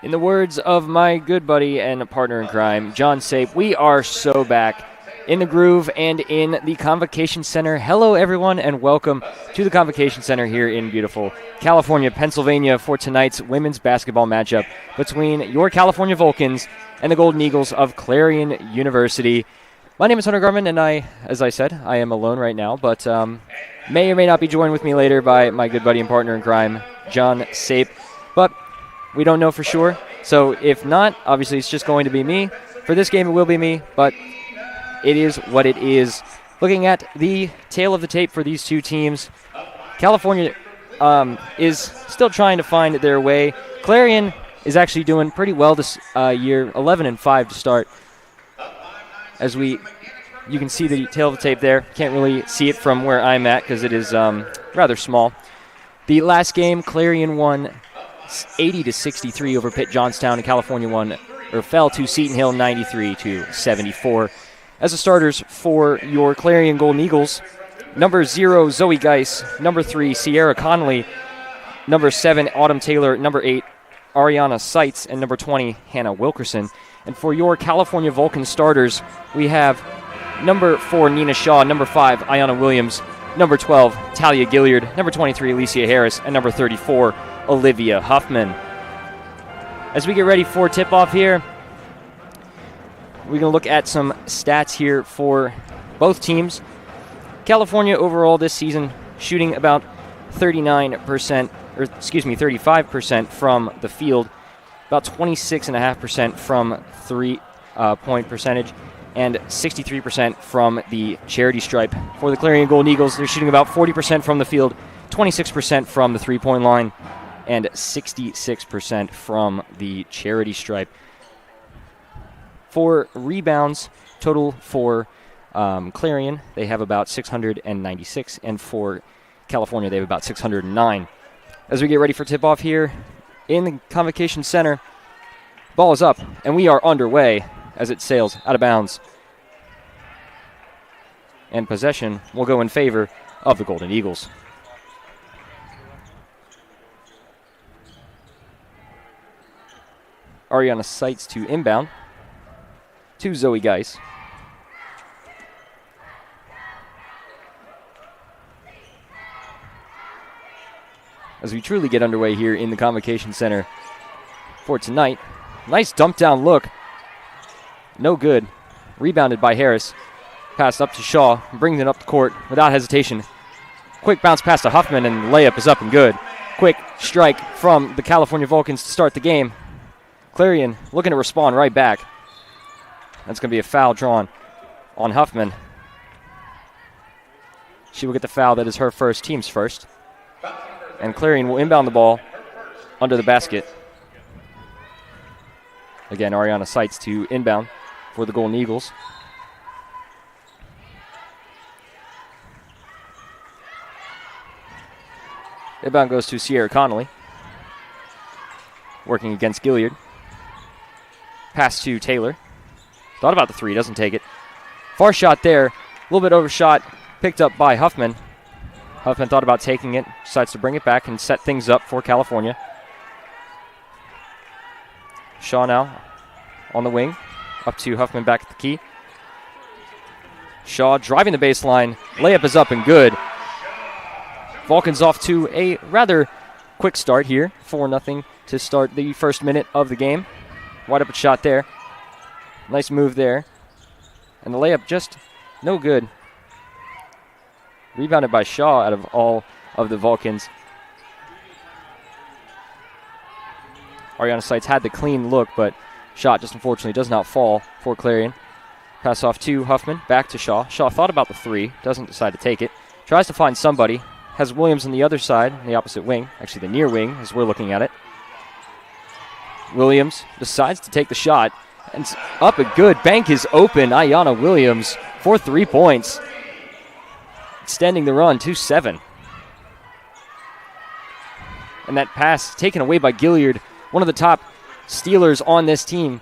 In the words of my good buddy and partner in crime, John Sape, we are so back in the groove and in the Convocation Center. Hello, everyone, and welcome to the Convocation Center here in beautiful California, Pennsylvania for tonight's women's basketball matchup between your California Vulcans and the Golden Eagles of Clarion University. My name is Hunter Garman, and as I said, I am alone right now, but may or may not be joined with me later by my good buddy and partner in crime, John Sape. But we don't know for sure, so if not, obviously it's just going to be me. For this game, it will be me, but it is what it is. Looking at the tail of the tape for these two teams, California is still trying to find their way. Clarion is actually doing pretty well this year, 11-5 to start. As you can see the tail of the tape there. Can't really see it from where I'm at because it is rather small. The last game, Clarion won 80-63 over Pitt Johnstown, and California fell to Seton Hill 93-74. As the starters for your Clarion Golden Eagles, number 0, Zoe Geis, number 3, Sierra Connolly, number 7, Autumn Taylor, number 8, Ariana Seitz, and number 20, Hannah Wilkerson. And for your California Vulcan starters, we have number 4, Nina Shaw, number 5, Ayanna Williams, number 12, Talia Gilliard, number 23, Alicia Harris, and number 34, Olivia Huffman. As we get ready for tip-off here, we're going to look at some stats here for both teams. California overall this season shooting about 35% from the field, about 26.5% from three-point percentage, and 63% from the charity stripe. For the Clarion Golden Eagles, they're shooting about 40% from the field, 26% from the three-point line, and 66% from the charity stripe. For rebounds, total for Clarion, they have about 696, and for California, they have about 609. As we get ready for tip-off here in the Convocation Center, ball is up, and we are underway as it sails out of bounds. And possession will go in favor of the Golden Eagles. Ariana Seitz to inbound to Zoe Geis. As we truly get underway here in the Convocation Center for tonight. Nice dump down look. No good. Rebounded by Harris. Pass up to Shaw. Brings it up the court without hesitation. Quick bounce pass to Huffman, and the layup is up and good. Quick strike from the California Vulcans to start the game. Clarion looking to respond right back. That's going to be a foul drawn on Huffman. She will get the foul. That is her first, team's first. And Clarion will inbound the ball under the basket. Again, Ariana Seitz to inbound for the Golden Eagles. Inbound goes to Sierra Connolly. Working against Gilliard. Pass to Taylor. Thought about the three, doesn't take it. Far shot there, a little bit overshot, picked up by Huffman. Huffman thought about taking it, decides to bring it back and set things up for California. Shaw now on the wing, up to Huffman back at the key. Shaw driving the baseline, layup is up and good. Vulcans off to a rather quick start here, 4-0 to start the first minute of the game. Wide open shot there. Nice move there. And the layup just no good. Rebounded by Shaw out of all of the Vulcans. Ariana Seitz had the clean look, but shot just unfortunately does not fall for Clarion. Pass off to Huffman, back to Shaw. Shaw thought about the three, doesn't decide to take it. Tries to find somebody. Has Williams on the other side, on the opposite wing. Actually, the near wing, as we're looking at it. Williams decides to take the shot. And it's up and good. Bank is open. Ayanna Williams for 3 points. Extending the run to 7. And that pass taken away by Gilliard, one of the top stealers on this team.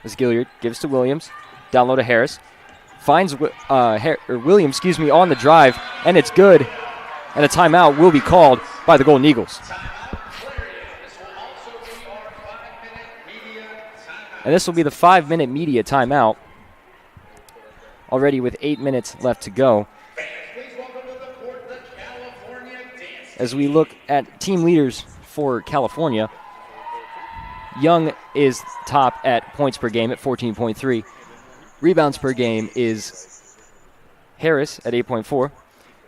As Gilliard gives to Williams. Down low to Harris. Finds Williams on the drive, and it's good. And a timeout will be called by the Golden Eagles. And this will be the 5-minute media timeout, already with 8 minutes left to go. As we look at team leaders for California, Young is top at points per game at 14.3. Rebounds per game is Harris at 8.4.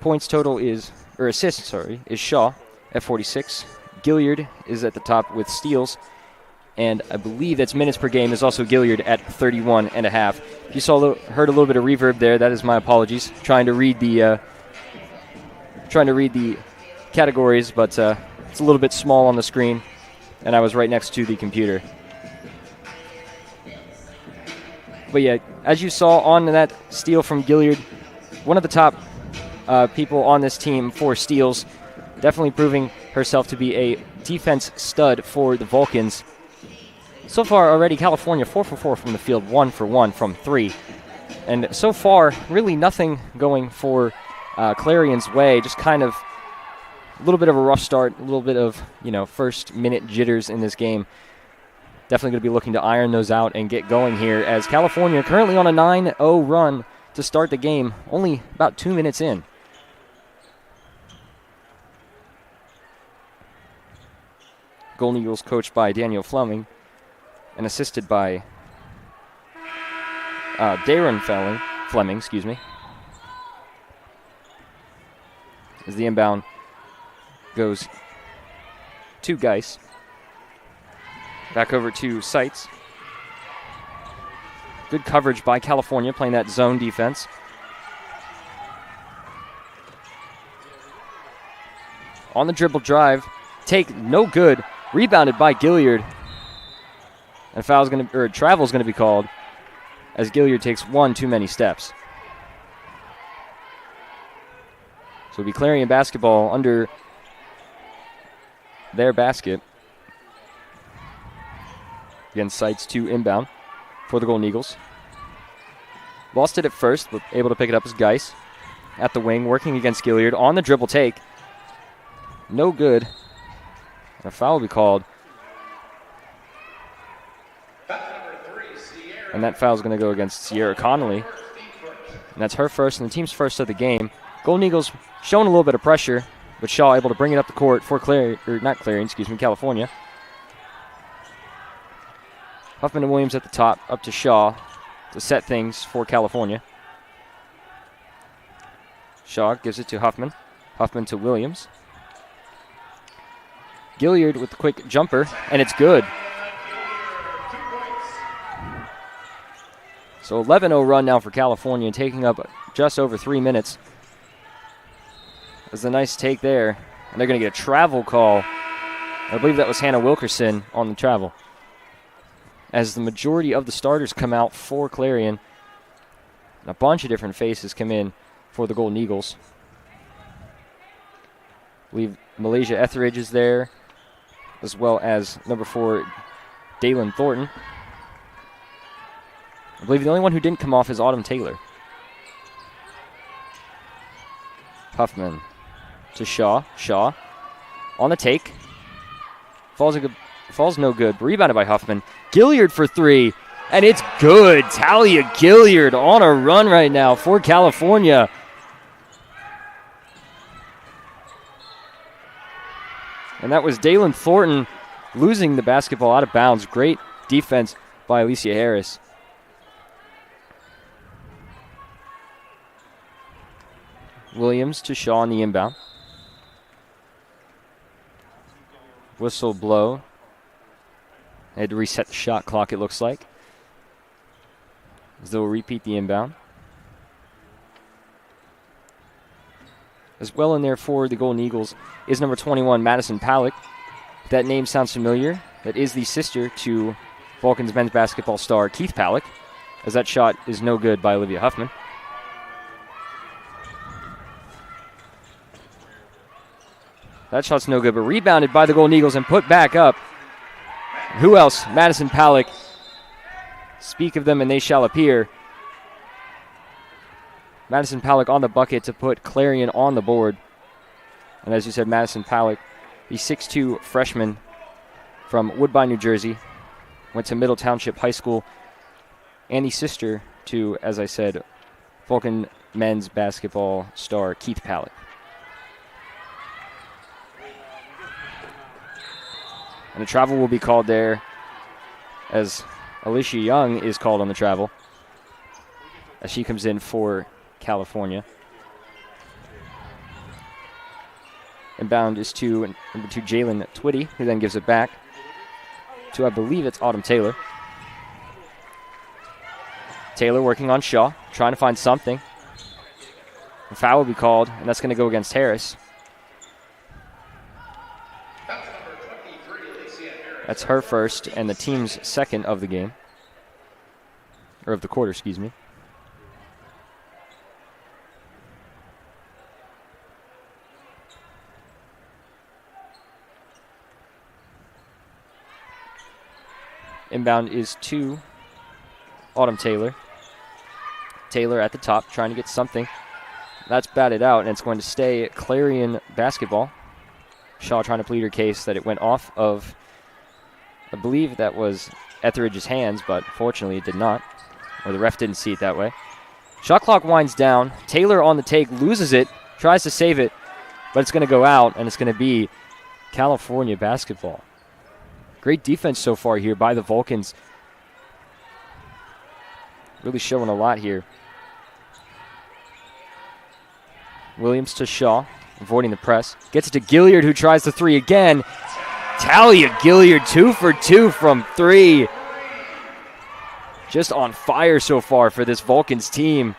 Points total is Shaw at 46. Gilliard is at the top with steals. And I believe that's minutes per game is also Gilliard at 31.5. If you heard a little bit of reverb there, that is my apologies. Trying to read the categories, but it's a little bit small on the screen, and I was right next to the computer. But yeah, as you saw on that steal from Gilliard, one of the top people on this team for steals, definitely proving herself to be a defense stud for the Vulcans. So far already, California 4 for 4 from the field, 1 for 1 from 3. And so far, really nothing going for Clarion's way, just kind of a little bit of a rough start, a little bit of, first minute jitters in this game. Definitely going to be looking to iron those out and get going here as California currently on a 9-0 run to start the game, only about 2 minutes in. Golden Eagles coached by Daniel Fleming and assisted by Darren Fleming, as the inbound goes to Geis. Back over to Seitz. Good coverage by California, playing that zone defense. On the dribble drive, take no good. Rebounded by Gilliard. And travel's going to be called as Gilliard takes one too many steps. So it'll be Clarion basketball under their basket. Again, Seitz to inbound for the Golden Eagles. Lost it at first, but able to pick it up as Geis at the wing, working against Gilliard on the dribble take. No good. And a foul will be called. And that foul is going to go against Sierra Connolly. And that's her first and the team's first of the game. Golden Eagles showing a little bit of pressure, but Shaw able to bring it up the court for California. Huffman and Williams at the top, up to Shaw to set things for California. Shaw gives it to Huffman. Huffman to Williams. Gilliard with the quick jumper, and it's good. So 11-0 run now for California, taking up just over 3 minutes. That's a nice take there. And they're going to get a travel call. I believe that was Hannah Wilkerson on the travel, as the majority of the starters come out for Clarion. And a bunch of different faces come in for the Golden Eagles. I believe Malaysia Etheridge is there, as well as number 4, Dalen Thornton. I believe the only one who didn't come off is Autumn Taylor. Huffman to Shaw. Shaw on the take. Falls no good. Rebounded by Huffman. Gilliard for 3. And it's good. Talia Gilliard on a run right now for California. And that was Dalen Thornton losing the basketball out of bounds. Great defense by Alicia Harris. Williams to Shaw on the inbound. Whistle blow. They had to reset the shot clock, it looks like, as they'll repeat the inbound. As well in there for the Golden Eagles is number 21, Madison Palak. That name sounds familiar. That is the sister to Vulcan's men's basketball star Keith Palak, as that shot is no good by Olivia Huffman. That shot's no good, but rebounded by the Golden Eagles and put back up. Who else? Madison Palak. Speak of them and they shall appear. Madison Palak on the bucket to put Clarion on the board. And as you said, Madison Palak the 6'2 freshman from Woodbine, New Jersey. Went to Middle Township High School, and the sister to, as I said, Vulcan men's basketball star Keith Pallett. And a travel will be called there as Alicia Young is called on the travel as she comes in for California. Inbound is to number 2, Jalen Twitty, who then gives it back to, I believe it's Autumn Taylor. Taylor working on Shaw, trying to find something. A foul will be called, and that's going to go against Harris. That's her first and the team's second of the game. Or of the quarter, excuse me. Inbound is to Autumn Taylor. Taylor at the top trying to get something. That's batted out, and it's going to stay Clarion basketball. Shaw trying to plead her case that it went off of, I believe that was Etheridge's hands, but fortunately it did not, or the ref didn't see it that way. Shot clock winds down. Taylor on the take, loses it, tries to save it, but it's going to go out, and it's going to be California basketball. Great defense so far here by the Vulcans. Really showing a lot here. Williams to Shaw, avoiding the press. Gets it to Gilliard, who tries the three again. Talia Gilliard, 2 for 2 from 3. Just on fire so far for this Vulcans team.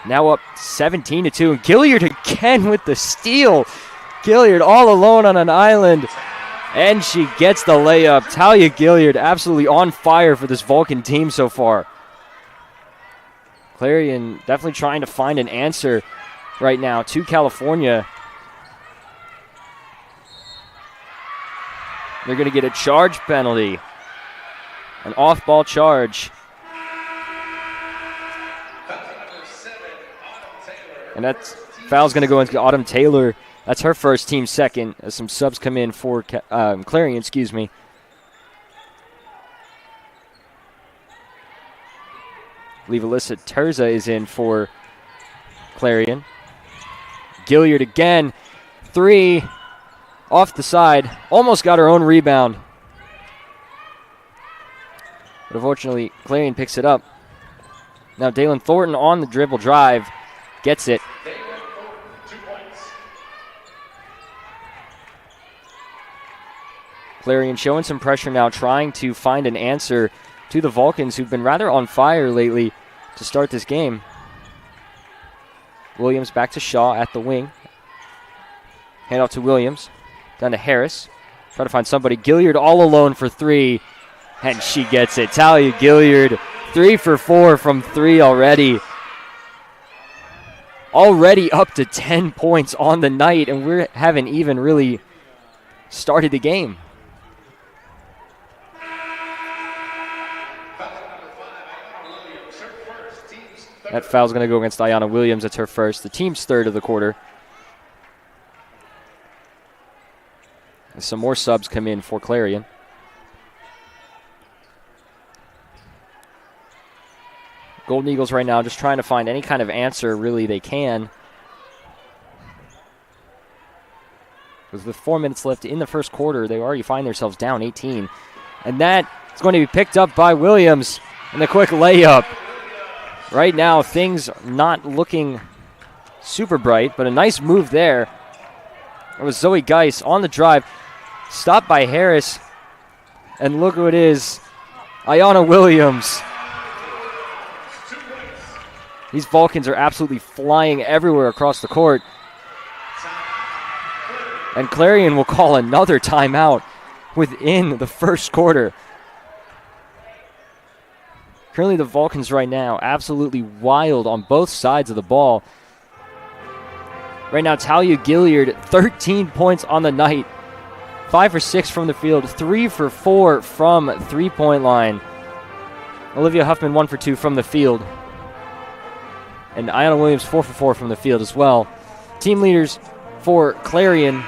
Now up 17-2, and Gilliard again with the steal. Gilliard all alone on an island, and she gets the layup. Talia Gilliard absolutely on fire for this Vulcan team so far. Clarion definitely trying to find an answer right now to California. They're going to get a charge penalty, an off-ball charge. And that foul's going to go into Autumn Taylor. That's her first, team second, as some subs come in for Clarion, excuse me. I believe Alyssa Terza is in for Clarion. Gilliard again, 3, off the side, almost got her own rebound. But unfortunately, Clarion picks it up. Now Dalen Thornton on the dribble drive, gets it. Clarion showing some pressure now, trying to find an answer to the Vulcans, who've been rather on fire lately to start this game. Williams back to Shaw at the wing. Hand off to Williams. Down to Harris. Trying to find somebody. Gilliard all alone for 3. And she gets it. Talia Gilliard, 3 for 4 from 3 already. Already up to 10 points on the night, and we haven't even really started the game. That foul's going to go against Ayanna Williams. That's her first. The team's third of the quarter. And some more subs come in for Clarion. Golden Eagles right now just trying to find any kind of answer really they can. With 4 minutes left in the first quarter, they already find themselves down 18. And that is going to be picked up by Williams in the quick layup. Right now, things not looking super bright, but a nice move there. It was Zoe Geis on the drive, stopped by Harris, and look who it is, Ayanna Williams. These Vulcans are absolutely flying everywhere across the court. And Clarion will call another timeout within the first quarter. Currently the Vulcans right now absolutely wild on both sides of the ball. Right now Talia Gilliard, 13 points on the night. 5 for 6 from the field, 3 for 4 from three-point line. Olivia Huffman 1 for 2 from the field. And Ayanna Williams 4 for 4 from the field as well. Team leaders for Clarion,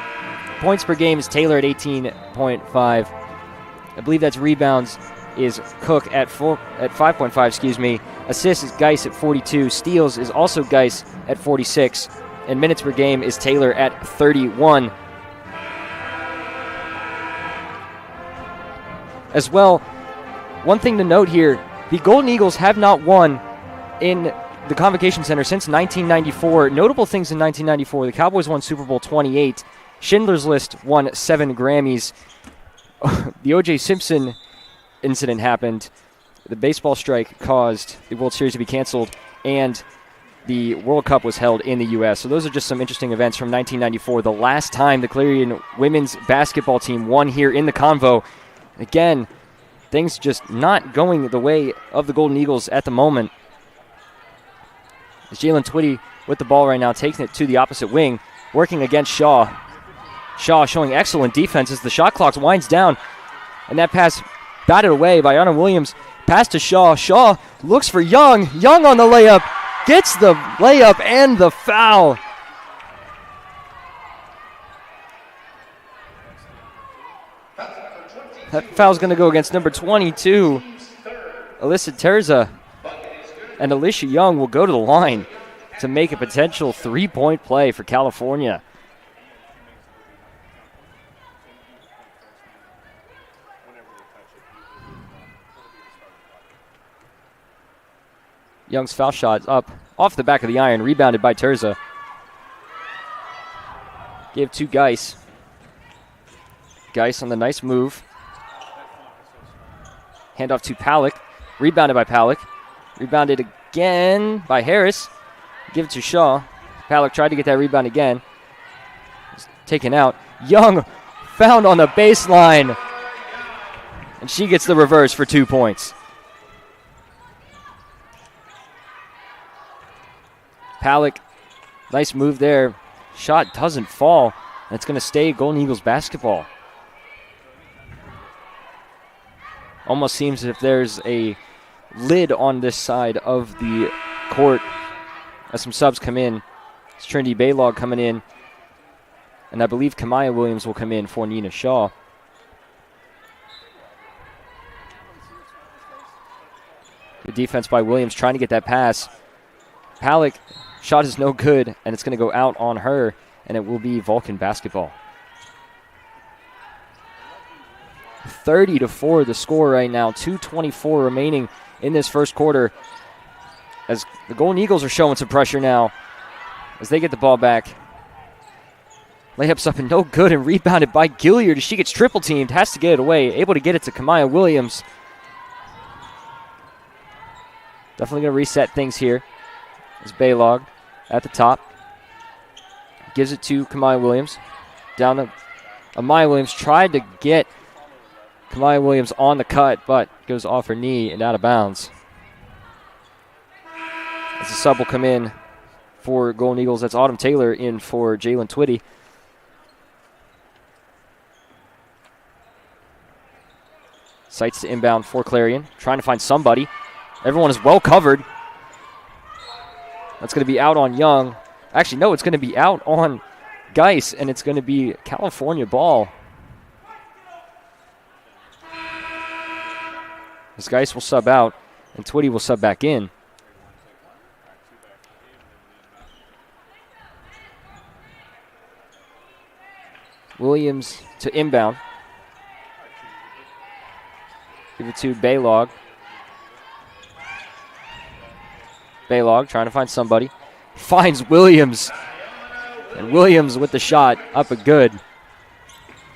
Points per game is Taylor at 18.5. I believe that's rebounds is Cook at 5.5, excuse me. Assists is Geis at 42. Steals is also Geis at 46. And minutes per game is Taylor at 31. As well, one thing to note here, the Golden Eagles have not won in the Convocation Center since 1994. Notable things in 1994, the Cowboys won Super Bowl 28. Schindler's List won 7 Grammys. The O.J. Simpson incident happened. The baseball strike caused the World Series to be canceled, and the World Cup was held in the U.S. So those are just some interesting events from 1994, the last time the Clarion women's basketball team won here in the Convo. Again, things just not going the way of the Golden Eagles at the moment. Jalen Twitty with the ball right now, taking it to the opposite wing, working against Shaw. Shaw showing excellent defense as the shot clock winds down, and that pass batted away by Anna Williams. Pass to Shaw. Shaw looks for Young. Young on the layup. Gets the layup and the foul. That foul's going to go against number 22, Alyssa Terza. And Alicia Young will go to the line to make a potential three-point play for California. Young's foul shot up off the back of the iron, rebounded by Terza. Give to Geis. Geis on the nice move. Handoff to Palick. Rebounded by Palick. Rebounded again by Harris. Give it to Shaw. Palick tried to get that rebound again. It's taken out. Young found on the baseline. And she gets the reverse for 2 points. Palick, nice move there. Shot doesn't fall. And it's going to stay Golden Eagles basketball. Almost seems as if there's a lid on this side of the court as some subs come in. It's Trinity Baylog coming in. And I believe Kamaya Williams will come in for Nina Shaw. Good defense by Williams trying to get that pass. Palick, shot is no good, and it's going to go out on her, and it will be Vulcan basketball. 30-4 the score right now. 2:24 remaining in this first quarter as the Golden Eagles are showing some pressure now as they get the ball back. Layups up and no good, and rebounded by Gilliard as she gets triple teamed. Has to get it away. Able to get it to Kamaya Williams. Definitely going to reset things here. As Baylog at the top. Gives it to Kamaya Williams. Down to Amaya Williams. Tried to get Kamaya Williams on the cut, but goes off her knee and out of bounds. As the sub will come in for Golden Eagles, that's Autumn Taylor in for Jalen Twitty. Sights to inbound for Clarion. Trying to find somebody. Everyone is well covered. That's going to be out on Young. Actually, no, it's going to be out on Geis, and it's going to be California ball. This Geis will sub out, and Twitty will sub back in. Williams to inbound. Give it to Baylog. Baylog trying to find somebody. Finds Williams. And Williams with the shot up and good.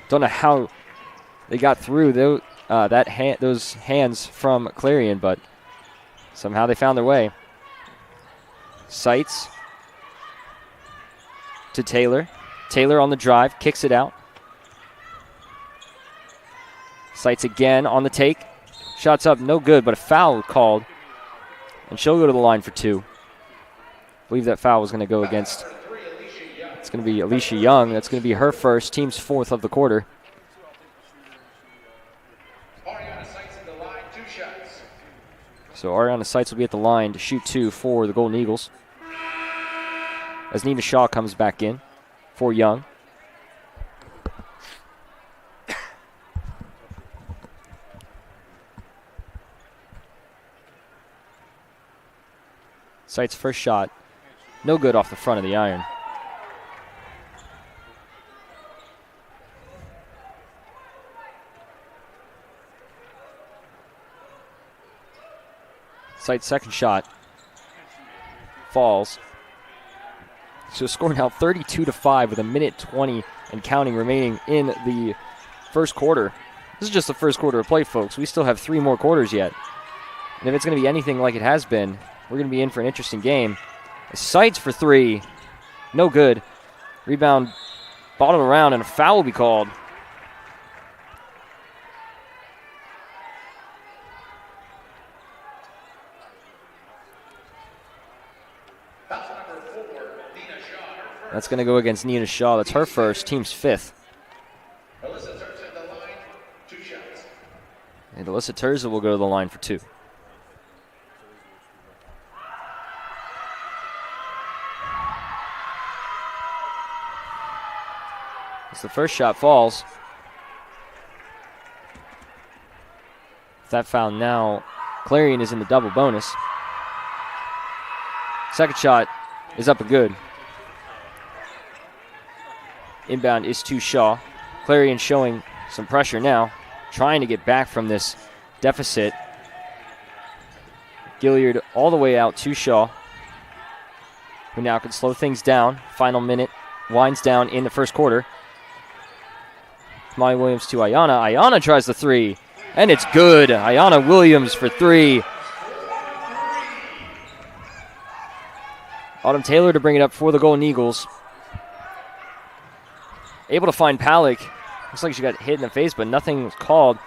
Don't know how they got through those hands from Clarion, but somehow they found their way. Sights to Taylor. Taylor on the drive, kicks it out. Sights again on the take. Shots up, no good, but a foul called. And she'll go to the line for 2. I believe that foul was going to go against. It's going to be Alicia Young. That's going to be her first, team's 4th of the quarter. So Ariana Sights will be at the line to shoot 2 for the Golden Eagles. As Nina Shaw comes back in for Young. Sight's first shot, no good off the front of the iron. Sight's second shot falls. So score now 32-5 with 1:20 and counting remaining in the first quarter. This is just the first quarter of play, folks. We still have 3 more quarters yet. And if it's going to be anything like it has been, we're going to be in for an interesting game. Sights for 3. No good. Rebound bottled around, and a foul will be called. That's going to go against Nina Shaw. That's her first, team's 5th. And Alyssa Terza will go to the line for 2. As the first shot falls. With that foul now, Clarion is in the double bonus. Second shot is up and good. Inbound is to Shaw. Clarion showing some pressure now, trying to get back from this deficit. Gilliard all the way out to Shaw, who now can slow things down. Final minute winds down in the first quarter. Molly Williams to Ayana. Ayana tries the 3, and it's good. Ayana Williams for 3. Autumn Taylor to bring it up for the Golden Eagles. Able to find Palick. Looks like she got hit in the face, but nothing was called.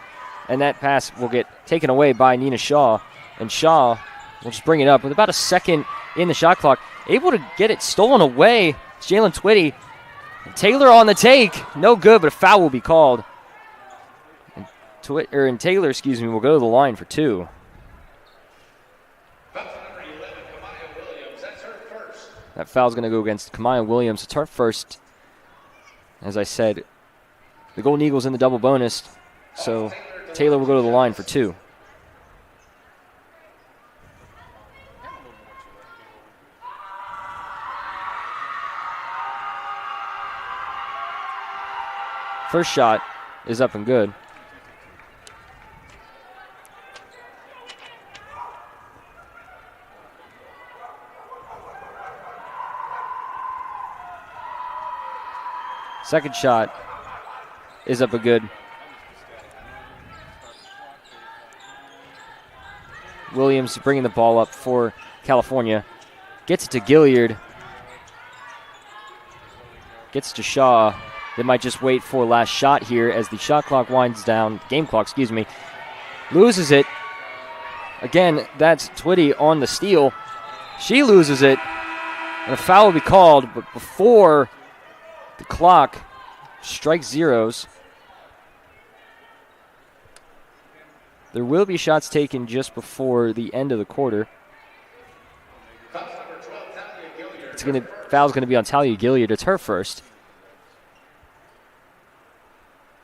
And that pass will get taken away by Nina Shaw. And Shaw will just bring it up with about a second in the shot clock. Able to get it stolen away. It's Jalen Twitty. Taylor on the take. No good, but a foul will be called. And Taylor, will go to the line for 2. That foul's going to go against Kamaya Williams. It's her first. As I said, the Golden Eagles in the double bonus, so Taylor will go to the line for 2. First shot is up and good. Second shot is up and good. Williams bringing the ball up for California. Gets it to Gilliard. Gets to Shaw. They might just wait for last shot here as the shot clock winds down. Game clock, Loses it. Again, that's Twitty on the steal. She loses it. And a foul will be called, but before the clock strikes zeros, there will be shots taken just before the end of the quarter. Foul's going to be on Talia Gilliard. It's her first.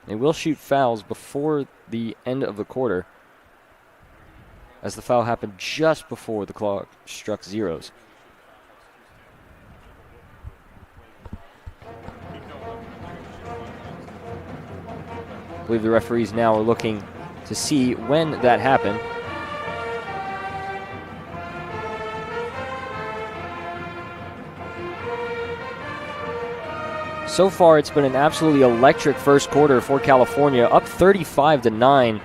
They will shoot fouls before the end of the quarter, as the foul happened just before the clock struck zeros. I believe the referees now are looking to see when that happened. So far, it's been an absolutely electric first quarter for California, up 35-9.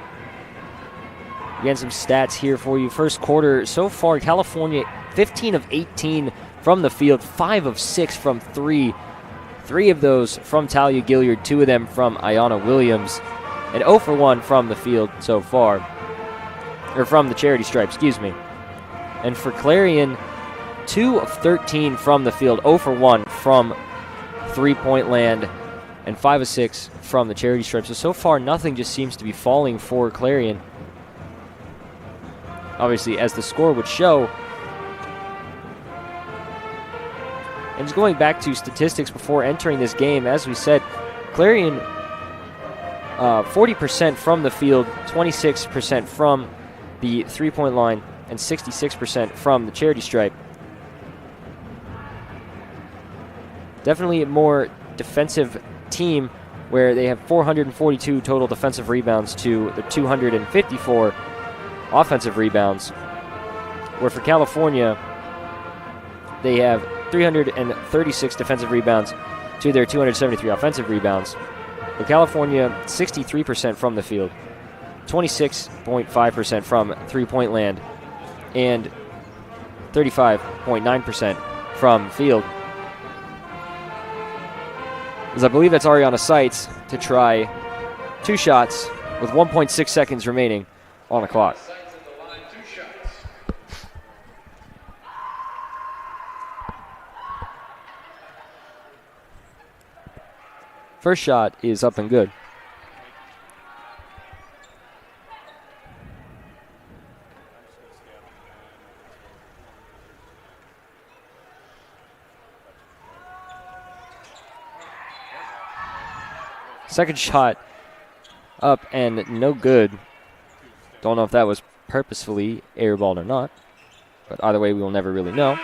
Again, some stats here for you. First quarter, so far, California 15 of 18 from the field, 5 of 6 from 3. 3 of those from Talia Gilliard, 2 of them from Ayana Williams, and 0 for 1 from the field so far, or from the charity stripe, And for Clarion, 2 of 13 from the field, 0 for 1 from three-point land, and 5 of 6 from the charity stripe. So far, nothing just seems to be falling for Clarion. Obviously, as the score would show. And just going back to statistics before entering this game, as we said, Clarion 40% from the field, 26% from the three-point line, and 66% from the charity stripe. definitely a more defensive team where they have 442 total defensive rebounds to the 254 offensive rebounds, where for California, they have 336 defensive rebounds to their 273 offensive rebounds. For California, 63% from the field, 26.5% from three-point land, and 35.9% from field. As I believe that's Ariana Seitz to try 2 shots with 1.6 seconds remaining on the clock. First shot is up and good. Second shot up and no good. Don't know if that was purposefully airballed or not, but either way we will never really know.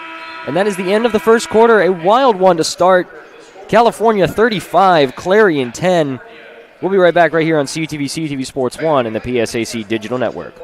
And that is the end of the first quarter, a wild one to start. California 35, Clarion 10. We'll be right back right here on CUTV, CUTV Sports 1 and the PSAC Digital Network.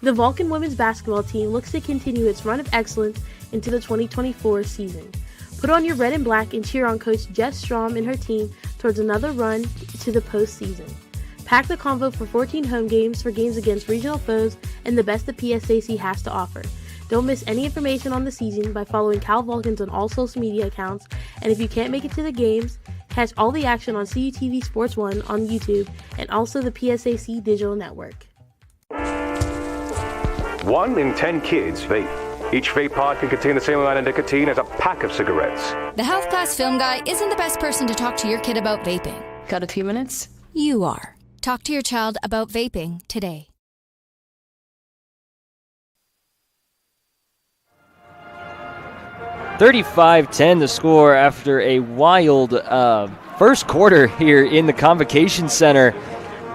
The Vulcan women's basketball team looks to continue its run of excellence into the 2024 season. Put on your red and black and cheer on Coach Jess Strom and her team towards another run to the postseason. Pack the convo for 14 home games for games against regional foes and the best the PSAC has to offer. Don't miss any information on the season by following Cal Vulcans on all social media accounts, and if you can't make it to the games, catch all the action on CUTV Sports 1 on YouTube and also the PSAC Digital Network. 1 in 10 kids vape. Each vape pod can contain the same amount of nicotine as a pack of cigarettes. The Health Class Film Guy isn't the best person to talk to your kid about vaping. Got a few minutes? You are. Talk to your child about vaping today. $35-10 the score after a wild first quarter here in the Convocation Center.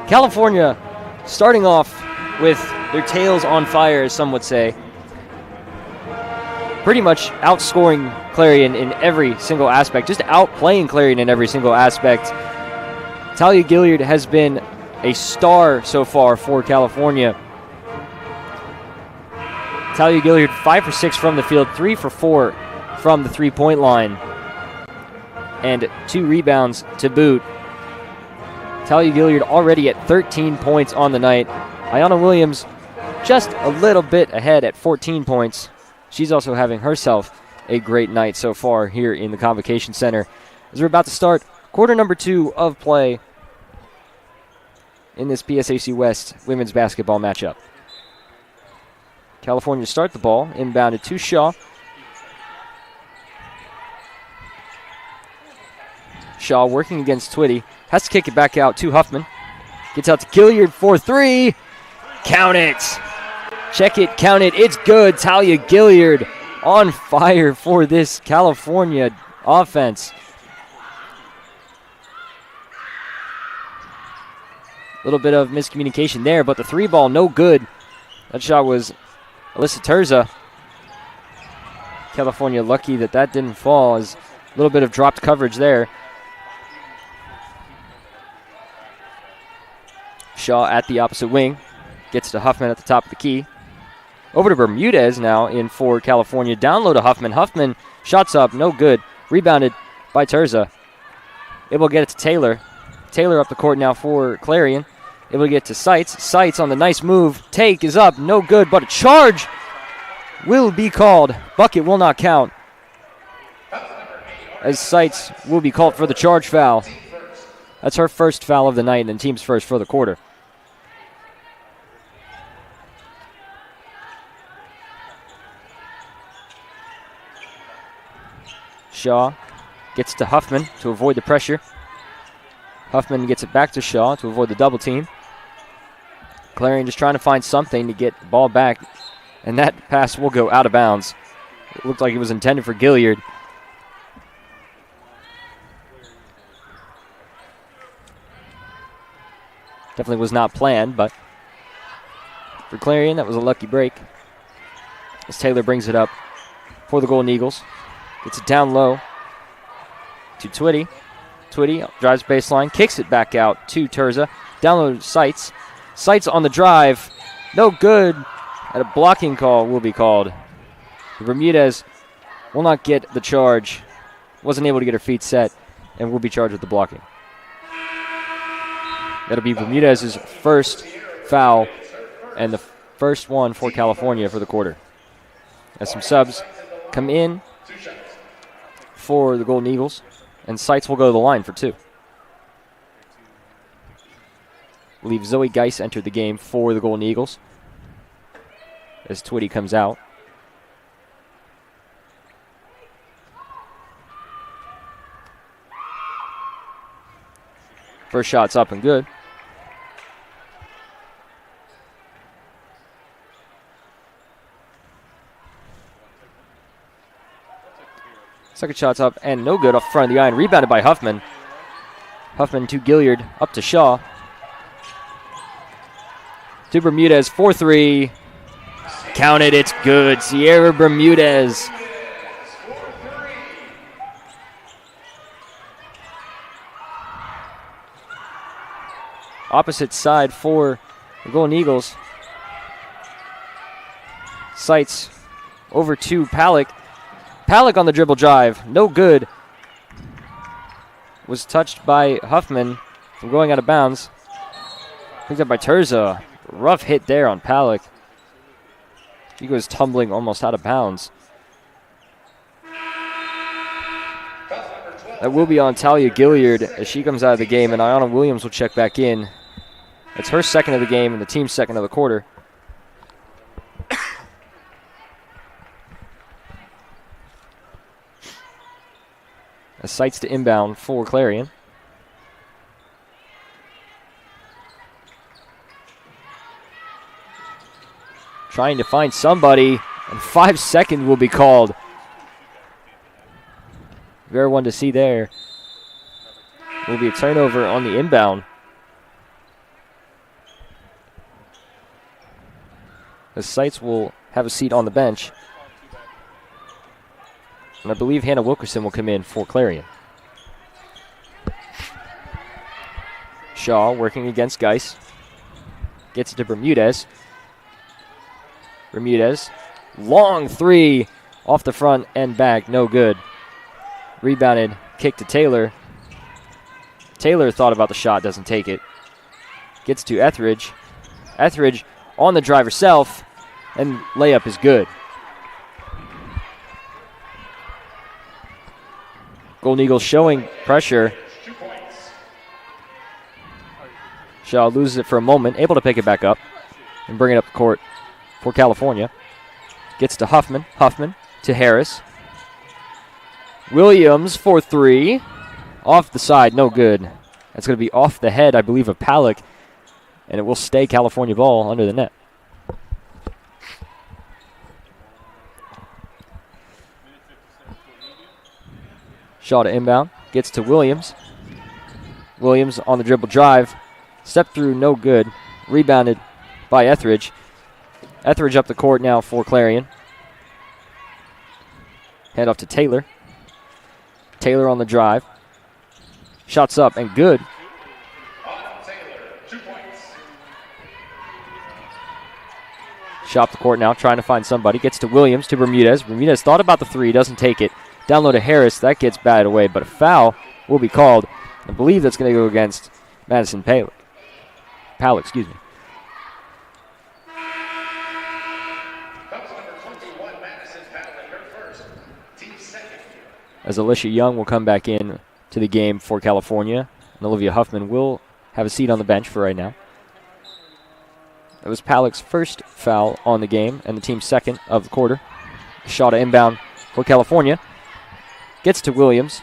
California starting off with their tails on fire, as some would say. Pretty much outscoring Clarion in every single aspect, just outplaying Clarion in every single aspect. Talia Gilliard has been a star so far for California. Talia Gilliard 5 for 6 from the field, 3 for 4 from the three-point line, and 2 rebounds to boot. Talia Gilliard already at 13 points on the night. Ayanna Williams just a little bit ahead at 14 points. She's also having herself a great night so far here in the Convocation Center. As we're about to start quarter number 2 of play in this PSAC West women's basketball matchup. California start the ball, inbounded to Shaw. Shaw working against Twitty, has to kick it back out to Huffman. Gets out to Gilliard for 3. Count it. Check it, count it, it's good. Talia Gilliard on fire for this California offense. A little bit of miscommunication there, but the 3 ball no good. That shot was Alyssa Terza. California lucky that didn't fall, as a little bit of dropped coverage there. Shaw at the opposite wing. Gets to Huffman at the top of the key. Over to Bermudez now in for California. Down low to Huffman. Huffman shots up, no good. Rebounded by Terza. Able to get it to Taylor. Taylor up the court now for Clarion. Able to get to Seitz. Seitz on the nice move. Take is up, no good, but a charge will be called. Bucket will not count, as Seitz will be called for the charge foul. That's her first foul of the night and team's first for the quarter. Shaw gets to Huffman to avoid the pressure. Huffman gets it back to Shaw to avoid the double team. Clarion just trying to find something to get the ball back, and that pass will go out of bounds. It looked like it was intended for Gilliard. Definitely was not planned, but for Clarion, that was a lucky break. As Taylor brings it up for the Golden Eagles. Gets it down low to Twitty. Twitty drives baseline, kicks it back out to Terza. Down low to Seitz. Seitz on the drive. No good. And a blocking call will be called. Bermudez will not get the charge. Wasn't able to get her feet set and will be charged with the blocking. That'll be Bermudez's first foul and the first one for California for the quarter. As some subs come in for the Golden Eagles, and Seitz will go to the line for 2. I believe Zoe Geis entered the game for the Golden Eagles as Twitty comes out. First shot's up and good. Second shot's up and no good off the front of the iron. Rebounded by Huffman. Huffman to Gilliard, up to Shaw. To Bermudez, 4-3. Counted, it's good. Sierra Bermudez. Opposite side for the Golden Eagles. Seitz over to Palick. Palick on the dribble drive, no good. Was touched by Huffman from going out of bounds. Picked up by Terza. Rough hit there on Palick. He goes tumbling almost out of bounds. That will be on Talia Gilliard as she comes out of the game, and Ayanna Williams will check back in. It's her second of the game and the team's second of the quarter. As Seitz to inbound for Clarion. Trying to find somebody, and 5 seconds will be called. Very one to see there. Will be a turnover on the inbound. As Seitz will have a seat on the bench. And I believe Hannah Wilkerson will come in for Clarion. Shaw working against Geis. Gets it to Bermudez. Bermudez. Long three off the front and back. No good. Rebounded. Kick to Taylor. Taylor thought about the shot. Doesn't take it. Gets to Etheridge. Etheridge on the drive herself. And layup is good. Golden Eagles showing pressure. Shaw loses it for a moment, able to pick it back up and bring it up the court for California. Gets to Huffman. Huffman to Harris. Williams for 3. Off the side, no good. That's going to be off the head, I believe, of Palick, and it will stay California ball under the net. Shaw to inbound. Gets to Williams. Williams on the dribble drive. Step through, no good. Rebounded by Etheridge. Etheridge up the court now for Clarion. Hand off to Taylor. Taylor on the drive. Shots up and good. Shot the court now, trying to find somebody. Gets to Williams, to Bermudez. Bermudez thought about the 3, doesn't take it. Down low to Harris. That gets batted away, but a foul will be called. I believe that's going to go against Madison Palick. Excuse me. As Alicia Young will come back in to the game for California, and Olivia Huffman will have a seat on the bench for right now. That was Palick's first foul on the game and the team's second of the quarter. Shot to inbound for California. Gets to Williams.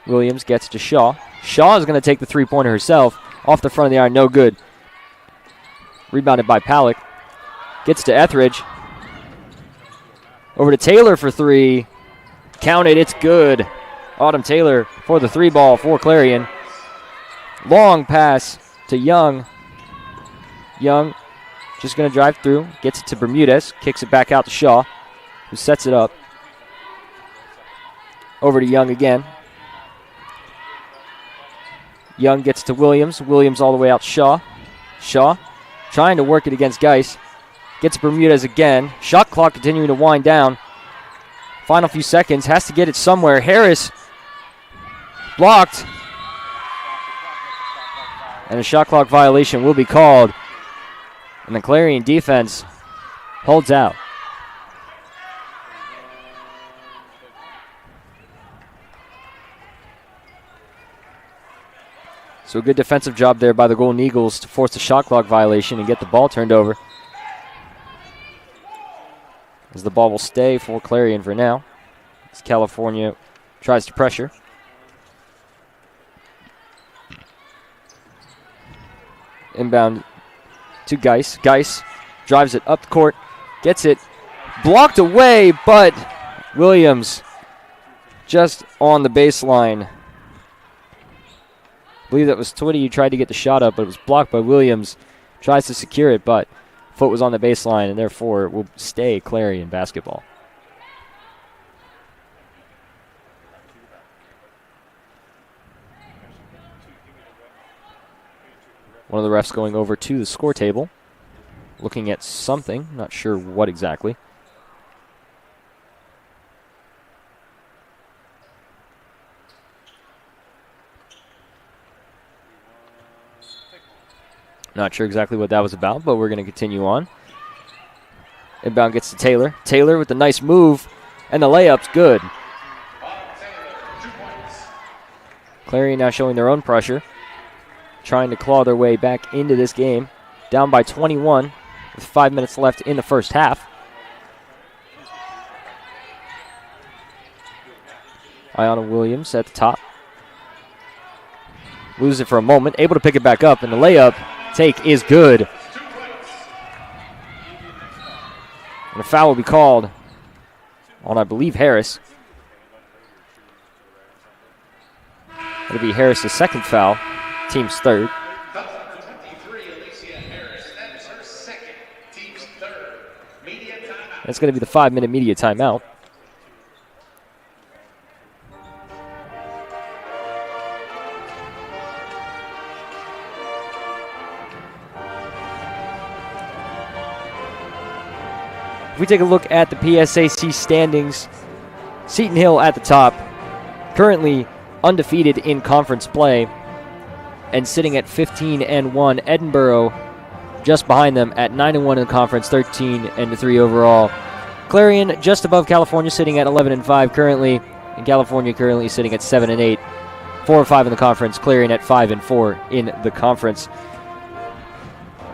Williams gets to Shaw. Shaw is going to take the three-pointer herself. Off the front of the iron, no good. Rebounded by Palick. Gets to Etheridge. Over to Taylor for 3. Counted, it's good. Autumn Taylor for the 3 ball for Clarion. Long pass to Young. Young just going to drive through. Gets it to Bermudez. Kicks it back out to Shaw, who sets it up. Over to Young again. Young gets to Williams. Williams all the way out to Shaw. Shaw trying to work it against Geis. Gets Bermudez again. Shot clock continuing to wind down. Final few seconds. Has to get it somewhere. Harris blocked. And a shot clock violation will be called. And the Clarion defense holds out. So a good defensive job there by the Golden Eagles to force a shot clock violation and get the ball turned over. As the ball will stay for Clarion for now. As California tries to pressure. Inbound to Geis. Geis drives it up the court. Gets it blocked away, but Williams just on the baseline. I believe that was Twitty who tried to get the shot up, but it was blocked by Williams. Tries to secure it, but foot was on the baseline, and therefore it will stay Clarion basketball. One of the refs going over to the score table, looking at something, not sure what exactly. Not sure exactly what that was about, but we're going to continue on. Inbound gets to Taylor. Taylor with a nice move, and the layup's good. Clarion now showing their own pressure, trying to claw their way back into this game. Down by 21 with 5 minutes left in the first half. Ayanna Williams at the top. Loses it for a moment, able to pick it back up, and the layup take is good. And a foul will be called on, I believe, Harris. It'll be Harris' second foul, team's third. That's going to be the 5-minute media timeout. If we take a look at the PSAC standings, Seton Hill at the top, currently undefeated in conference play, and sitting at 15-1. Edinburgh just behind them at 9-1 in the conference, 13-3 overall. Clarion just above California, sitting at 11-5 currently, and California currently sitting at 7-8, 4-5 in the conference. Clarion at 5-4 in the conference.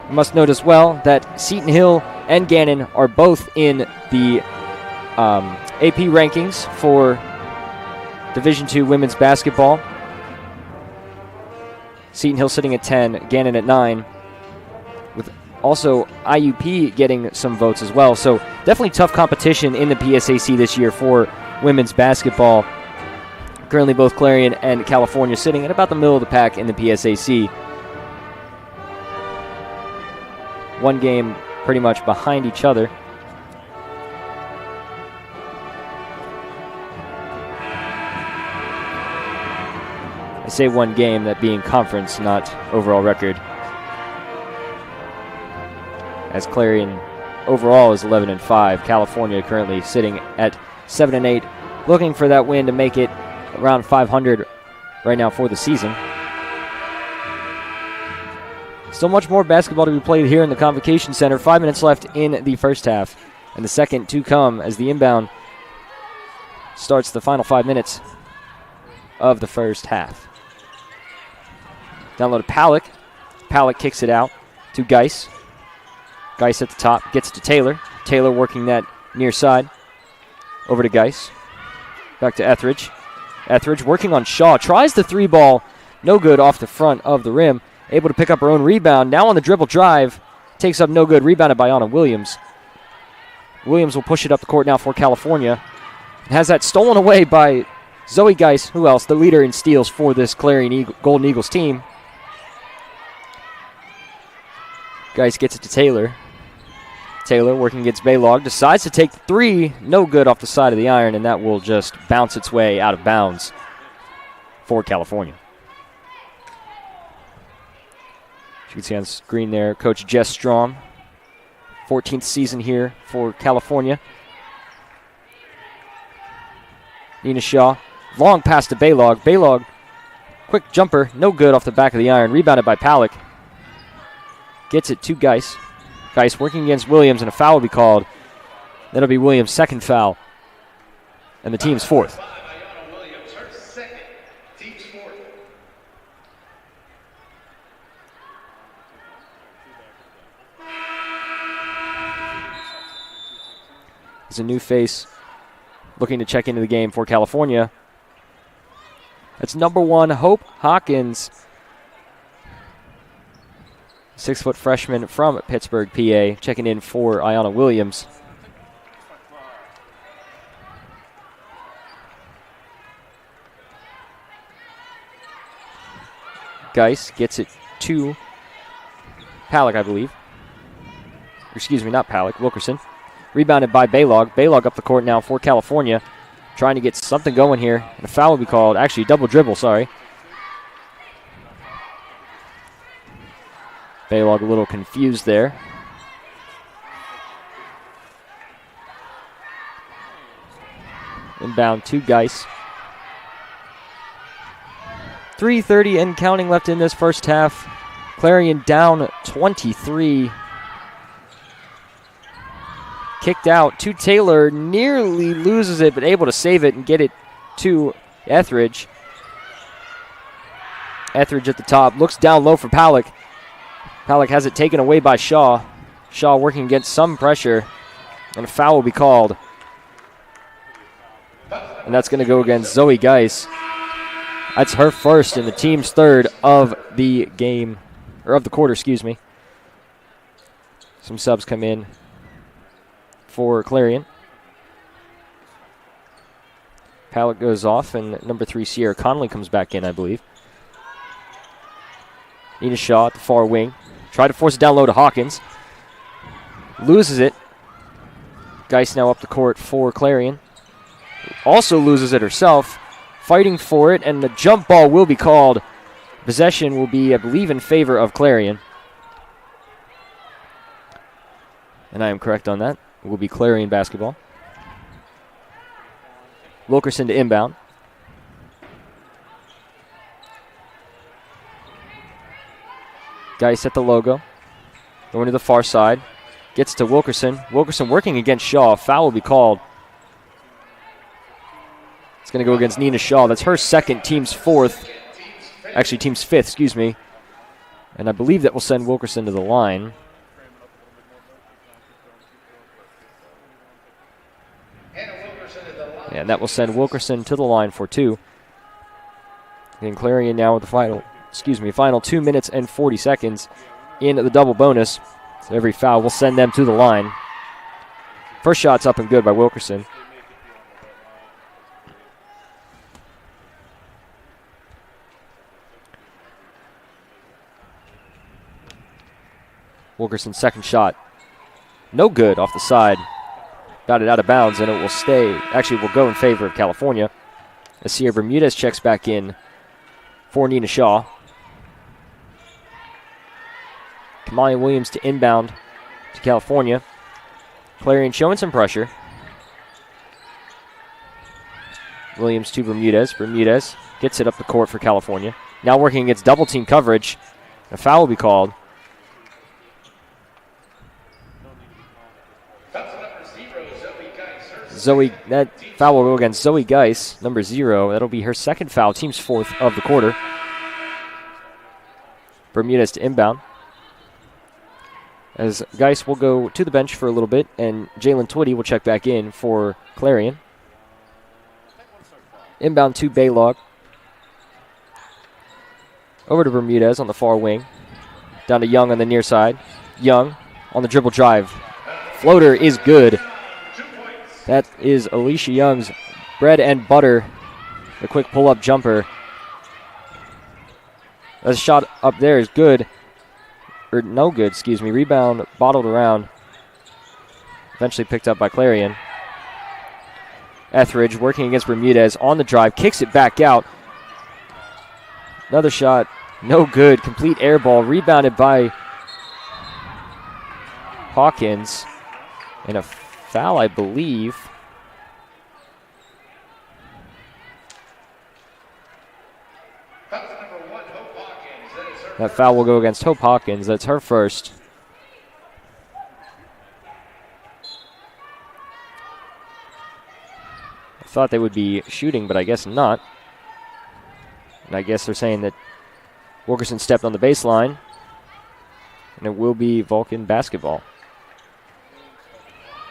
You must note as well that Seton Hill and Gannon are both in the AP rankings for Division II women's basketball. Seton Hill sitting at 10, Gannon at 9, with also IUP getting some votes as well. So definitely tough competition in the PSAC this year for women's basketball. Currently both Clarion and California sitting at about the middle of the pack in the PSAC. One game pretty much behind each other. I say one game, that being conference, not overall record. As Clarion overall is 11-5. California currently sitting at 7-8, looking for that win to make it around 500 right now for the season. Still much more basketball to be played here in the Convocation Center. 5 minutes left in the first half, and the second to come as the inbound starts the final 5 minutes of the first half. Down low to Palak. Palak kicks it out to Geis. Geis at the top, gets it to Taylor. Taylor working that near side. Over to Geis. Back to Etheridge. Etheridge working on Shaw. Tries the three ball. No good off the front of the rim. Able to pick up her own rebound. Now on the dribble drive. Takes up no good. Rebounded by Ayanna Williams. Williams will push it up the court now for California. Has that stolen away by Zoe Geis. Who else? The leader in steals for this Clarion Golden Eagles team. Geis gets it to Taylor. Taylor working against Baylog. Decides to take the three. No good off the side of the iron, and that will just bounce its way out of bounds for California. As you can see on the screen there, Coach Jess Strom. 14th season here for California. Nina Shaw. Long pass to Baylog. Baylog, quick jumper. No good off the back of the iron. Rebounded by Palick. Gets it to Geis. Geis working against Williams, and a foul will be called. That'll be Williams' second foul, and the team's fourth. There's a new face looking to check into the game for California. That's number 1, Hope Hawkins. 6-foot freshman from Pittsburgh, PA, checking in for Ayanna Williams. Geis gets it to Palick, I believe. Excuse me, not Palick, Wilkerson. Rebounded by Baylog. Baylog up the court now for California. Trying to get something going here. And a foul will be called. Actually, double dribble, sorry. Baylog a little confused there. Inbound to Geis. 3:30 and counting left in this first half. Clarion down 23. Kicked out to Taylor, nearly loses it, but able to save it and get it to Etheridge. Etheridge at the top, looks down low for Palick. Palick has it taken away by Shaw. Shaw working against some pressure, and a foul will be called. And that's going to go against Zoe Geis. That's her first and the team's third of the game, or of the quarter, excuse me. Some subs come in for Clarion. Palick goes off, and number 3, Sierra Connolly, comes back in, I believe. Nina Shaw at the far wing. Tried to force it down low to Hawkins. Loses it. Geis now up the court for Clarion. Also loses it herself. Fighting for it, and the jump ball will be called. Possession will be, I believe, in favor of Clarion. And I am correct on that. It will be Clarion basketball. Wilkerson to inbound. Geis at the logo. Going to the far side. Gets to Wilkerson. Wilkerson working against Shaw. Foul will be called. It's going to go against Nina Shaw. That's her second, team's fourth. Actually, team's fifth, excuse me. And I believe that will send Wilkerson to the line. And that will send Wilkerson to the line for 2. And Clarion now with the final 2 minutes and 40 seconds in the double bonus. So every foul will send them to the line. First shot's up and good by Wilkerson. Wilkerson's second shot, no good off the side. Got it out of bounds, and it will stay. Actually, will go in favor of California. As Sierra Bermudez checks back in for Nina Shaw. Kamali Williams to inbound to California. Clarion showing some pressure. Williams to Bermudez. Bermudez gets it up the court for California. Now working against double team coverage. A foul will be called. That foul will go against Zoe Geis, number 0. That'll be her second foul, team's fourth of the quarter. Bermudez to inbound. As Geis will go to the bench for a little bit, and Jalen Twitty will check back in for Clarion. Inbound to Baylog. Over to Bermudez on the far wing. Down to Young on the near side. Young on the dribble drive. Floater is good. That is Alicia Young's bread and butter. The quick pull-up jumper. The shot up there is good. or no good, excuse me. Rebound bottled around. Eventually picked up by Clarion. Etheridge working against Bermudez on the drive, kicks it back out. Another shot, no good. Complete air ball, rebounded by Hawkins. And a foul, I believe. That foul will go against Hope Hawkins. That's her first. I thought they would be shooting, but I guess not. And I guess they're saying that Wilkerson stepped on the baseline. And it will be Vulcan basketball.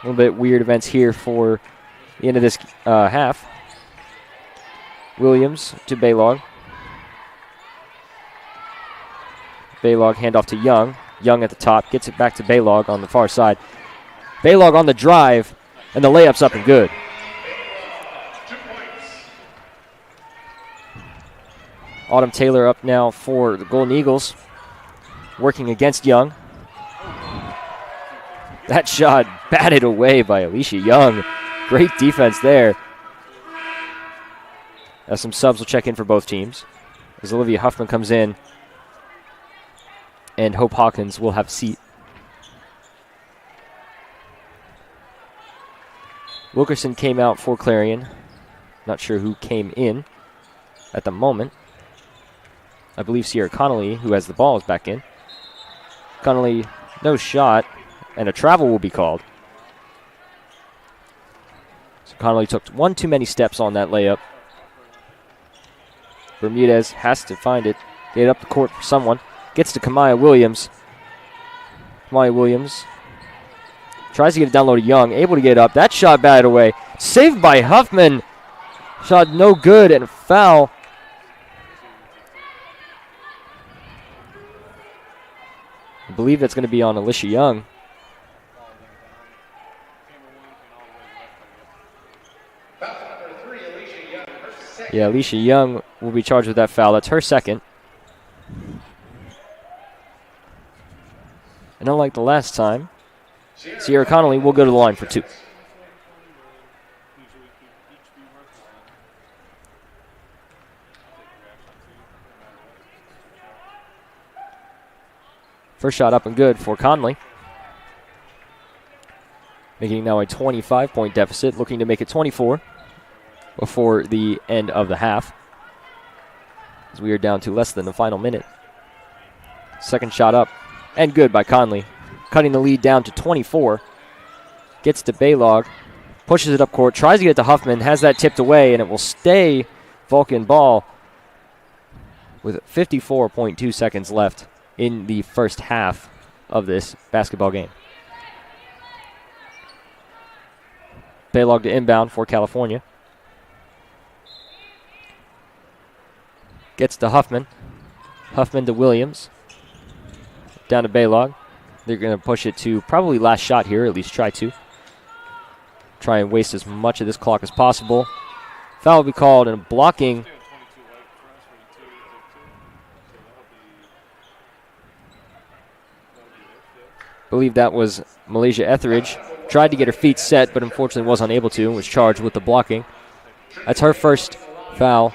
A little bit weird events here for the end of this half. Williams to Baylog. Baylog handoff to Young. Young at the top, gets it back to Baylog on the far side. Baylog on the drive, and the layup's up and good. Autumn Taylor up now for the Golden Eagles, working against Young. That shot batted away by Alicia Young. Great defense there. As some subs will check in for both teams. As Olivia Huffman comes in, and Hope Hawkins will have a seat. Wilkerson came out for Clarion. Not sure who came in at the moment. I believe Sierra Connolly, who has the ball, is back in. Connolly, no shot, and a travel will be called. So Connolly took one too many steps on that layup. Bermudez has to find it, get it up the court for someone. Gets to Kamaya Williams. Kamaya Williams tries to get it down low to Young. Able to get it up. That shot batted away. Saved by Huffman. Shot no good and a foul. I believe that's going to be on Alicia Young. Yeah, Alicia Young will be charged with that foul. That's her second. And unlike the last time, Sierra Connolly will go to the line for two. First shot up and good for Conley. Making now a 25-point deficit, looking to make it 24 before the end of the half, as we are down to less than the final minute. Second shot up and good by Conley, cutting the lead down to 24. Gets to Baylog, pushes it up court, tries to get it to Huffman, has that tipped away, and it will stay Vulcan ball with 54.2 seconds left in the first half of this basketball game. Baylog to inbound for California. Gets to Huffman. Huffman to Williams. Down to Baylog. They're going to push it to probably last shot here, at least try to. Try and waste as much of this clock as possible. Foul will be called, and blocking. I believe that was Malaysia Etheridge. Tried to get her feet set, but unfortunately was unable to, and was charged with the blocking. That's her first foul,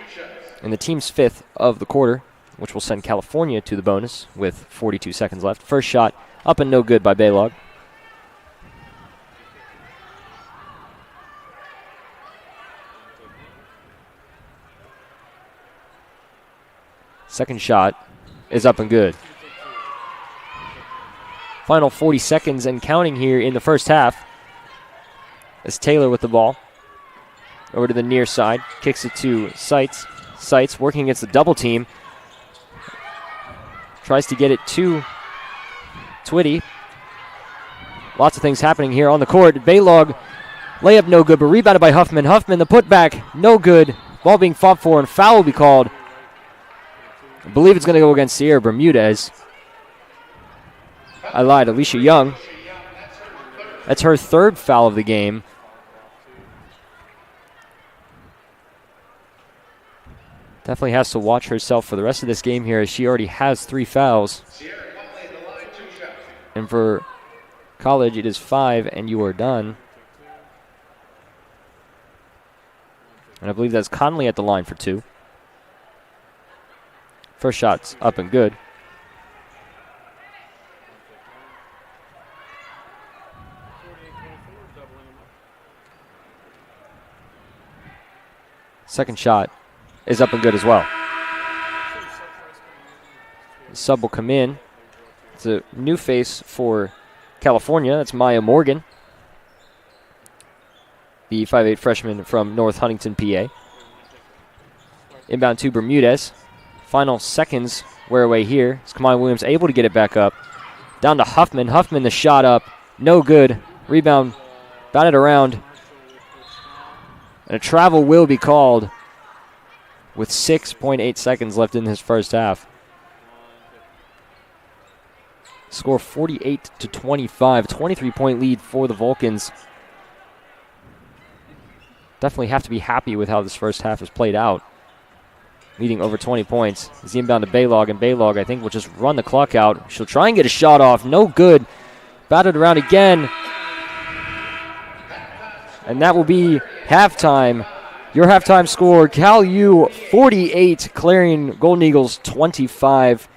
and the team's fifth of the quarter, which will send California to the bonus with 42 seconds left. First shot up and no good by Baylog. Second shot is up and good. Final 40 seconds and counting here in the first half. As Taylor with the ball. Over to the near side. Kicks it to Seitz. Seitz working against the double team. Tries to get it to Twitty. Lots of things happening here on the court. Baylog, layup no good, but rebounded by Huffman. Huffman, the putback, no good. Ball being fought for, and foul will be called. I believe it's going to go against Sierra Bermudez. I lied, Alicia Young. That's her third foul of the game. Definitely has to watch herself for the rest of this game here, as she already has 3 fouls. And for college, it is 5, and you are done. And I believe that's Conley at the line for 2. First shot's up and good. Second shot is up and good as well. The sub will come in. It's a new face for California. That's Maya Morgan, the 5'8 freshman from North Huntington, PA. Inbound to Bermudez. Final seconds wear away here. Is Kamai Williams able to get it back up? Down to Huffman. Huffman, the shot up. No good. Rebound. Batted around. And a travel will be called with 6.8 seconds left in his first half. Score 48-25. 23-point lead for the Vulcans. Definitely have to be happy with how this first half has played out. Leading over 20 points. He's inbound to Baylog, and Baylog, I think, will just run the clock out. She'll try and get a shot off. No good. Batted around again. And that will be halftime. Your halftime score, Cal U 48, Clarion Golden Eagles 25.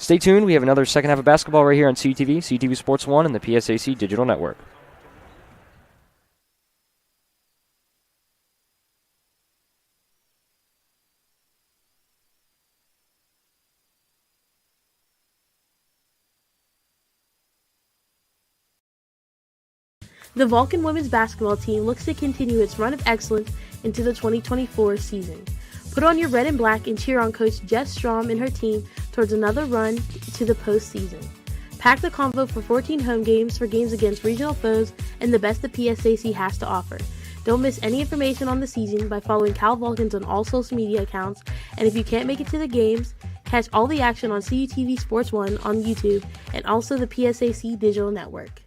Stay tuned. We have another second half of basketball right here on CTV, CTV Sports 1, and the PSAC Digital Network. The Vulcan women's basketball team looks to continue its run of excellence into the 2024 season. Put on your red and black and cheer on Coach Jess Strom and her team towards another run to the postseason. Pack the convo for 14 home games for games against regional foes and the best the PSAC has to offer. Don't miss any information on the season by following Cal Vulcans on all social media accounts, and if you can't make it to the games, catch all the action on CUTV Sports 1 on YouTube and also the PSAC Digital Network.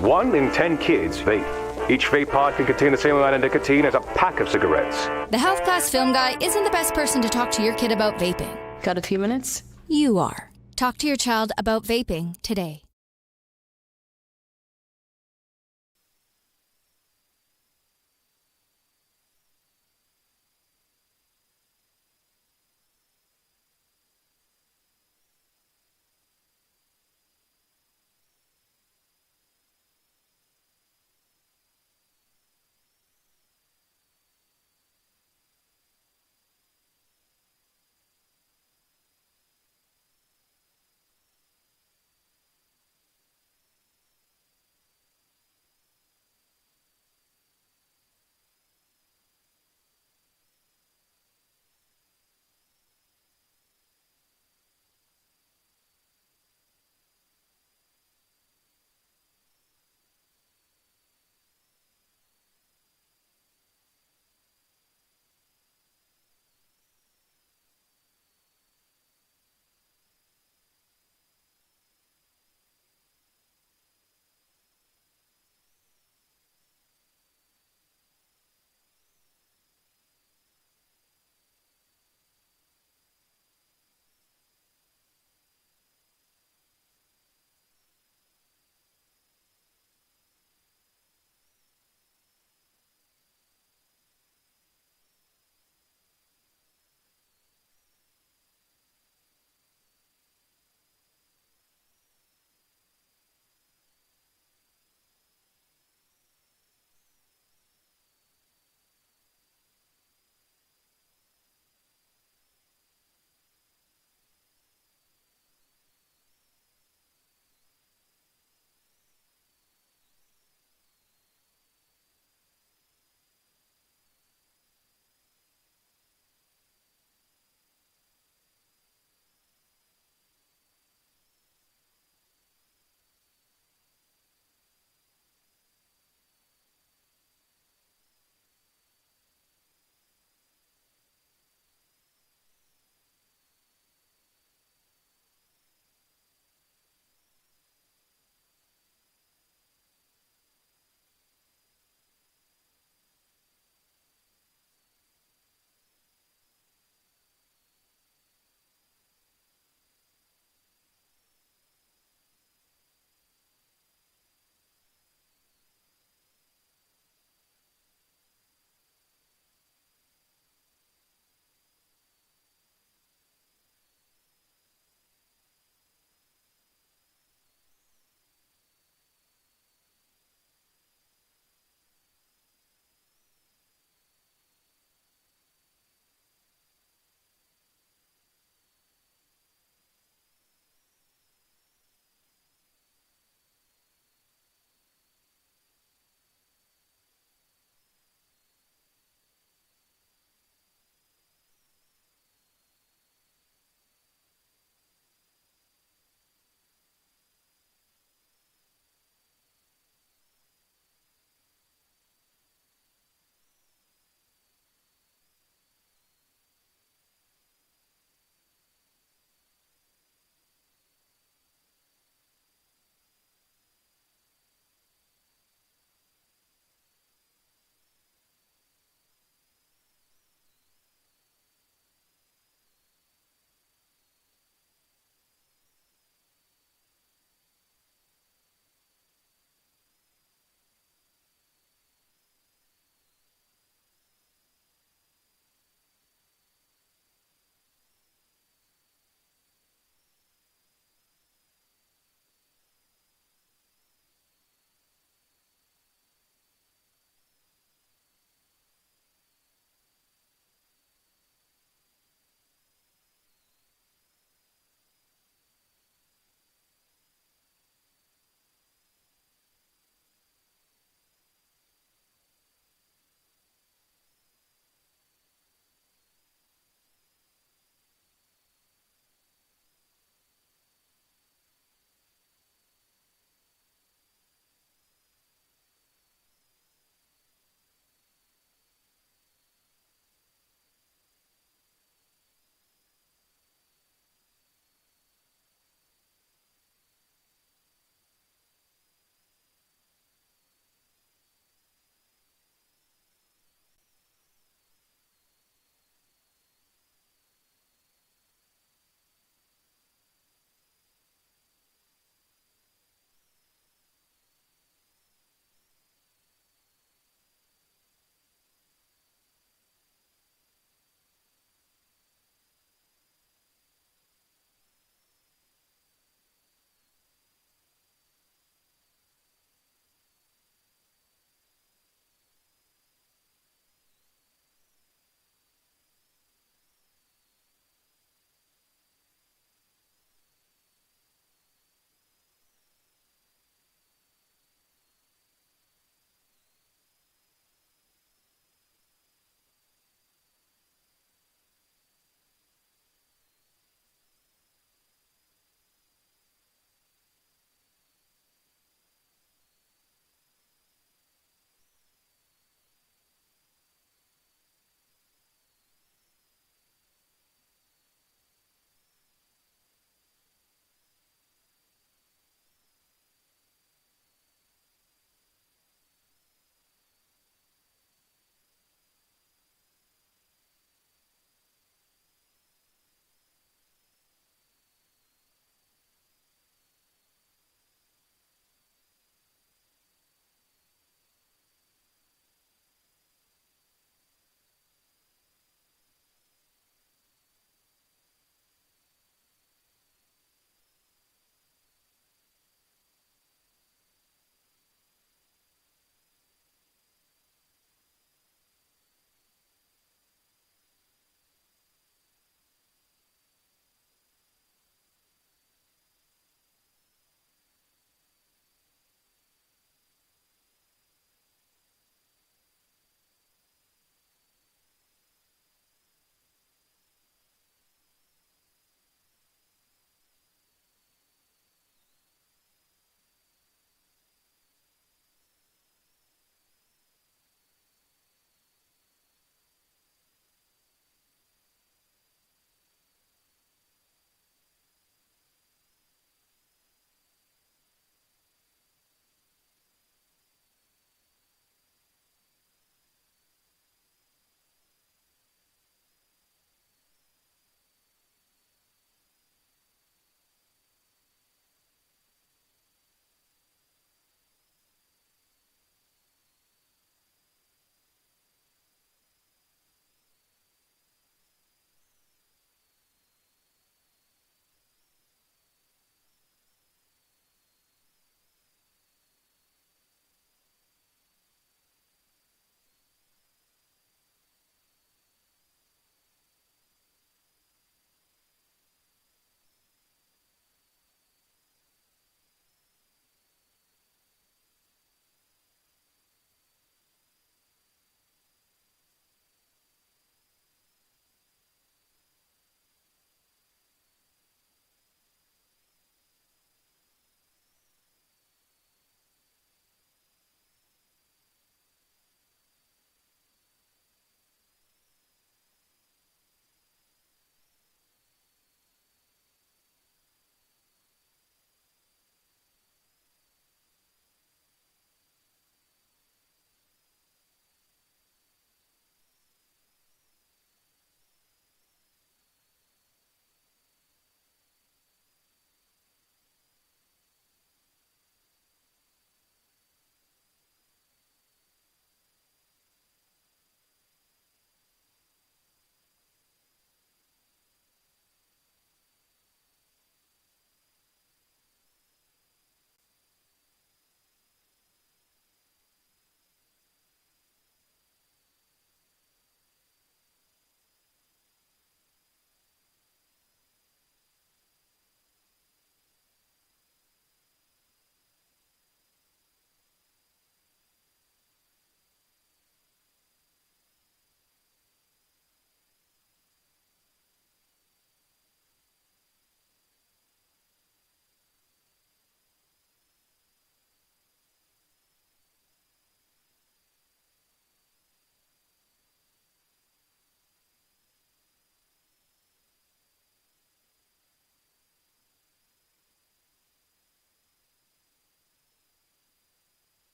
1 in 10 kids vape. Each vape pod can contain the same amount of nicotine as a pack of cigarettes. The health class film guy isn't the best person to talk to your kid about vaping. Got a few minutes? You are. Talk to your child about vaping today.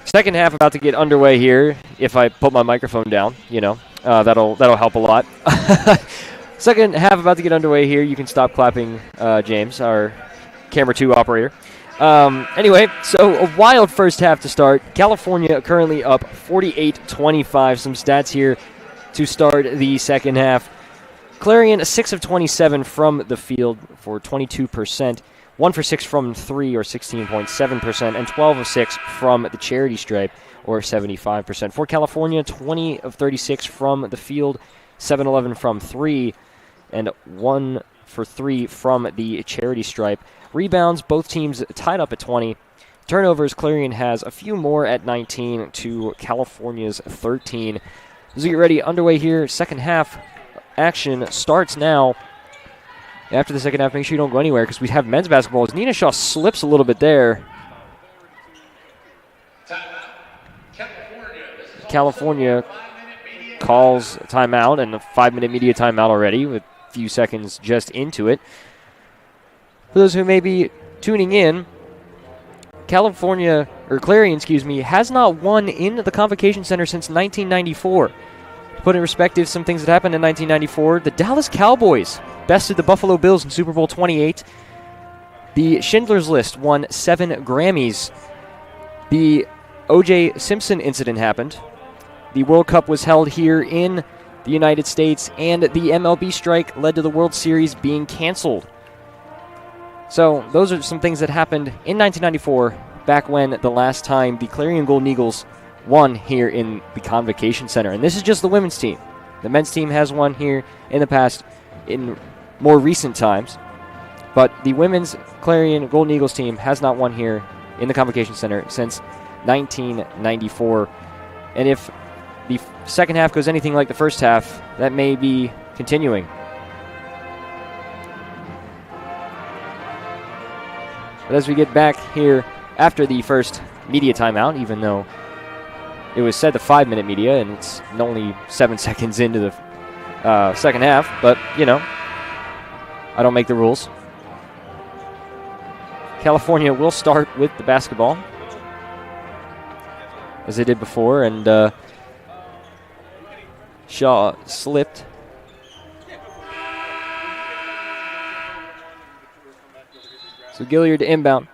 Second half about to get underway here. If I put my microphone down, that'll help a lot. Second half about to get underway here. You can stop clapping, James, our camera 2 operator. Anyway, so a wild first half to start. California currently up 48-25. Some stats here to start the second half. Clarion 6 of 27 from the field for 22%. 1 for 6 from 3 or 16.7%, and 12 of 6 from the charity stripe or 75%. For California, 20 of 36 from the field, 7-11 from 3, and 1 for 3 from the charity stripe. Rebounds, both teams tied up at 20. Turnovers, Clarion has a few more at 19 to California's 13. As we get ready, underway here, second half action starts now. After the second half, make sure you don't go anywhere because we have men's basketball. As Nina Shaw slips a little bit there. California calls a timeout and a 5-minute media timeout already with a few seconds just into it. For those who may be tuning in, Clarion, has not won in the Convocation Center since 1994. To put in perspective some things that happened in 1994, the Dallas Cowboys bested the Buffalo Bills in Super Bowl 28. The Schindler's List won 7 Grammys. The O.J. Simpson incident happened. The World Cup was held here in the United States, and the MLB strike led to the World Series being canceled. So those are some things that happened in 1994, back when the last time the Clarion Golden Eagles won here in the Convocation Center. And this is just the women's team. The men's team has won here in the past in more recent times, but the women's Clarion Golden Eagles team has not won here in the Convocation Center since 1994. And if the second half goes anything like the first half, that may be continuing. But as we get back here after the first media timeout, even though it was said the 5-minute media and it's only 7 seconds into the second half, but, I don't make the rules. California will start with the basketball, as they did before, and Shaw slipped. So Gilliard to inbound.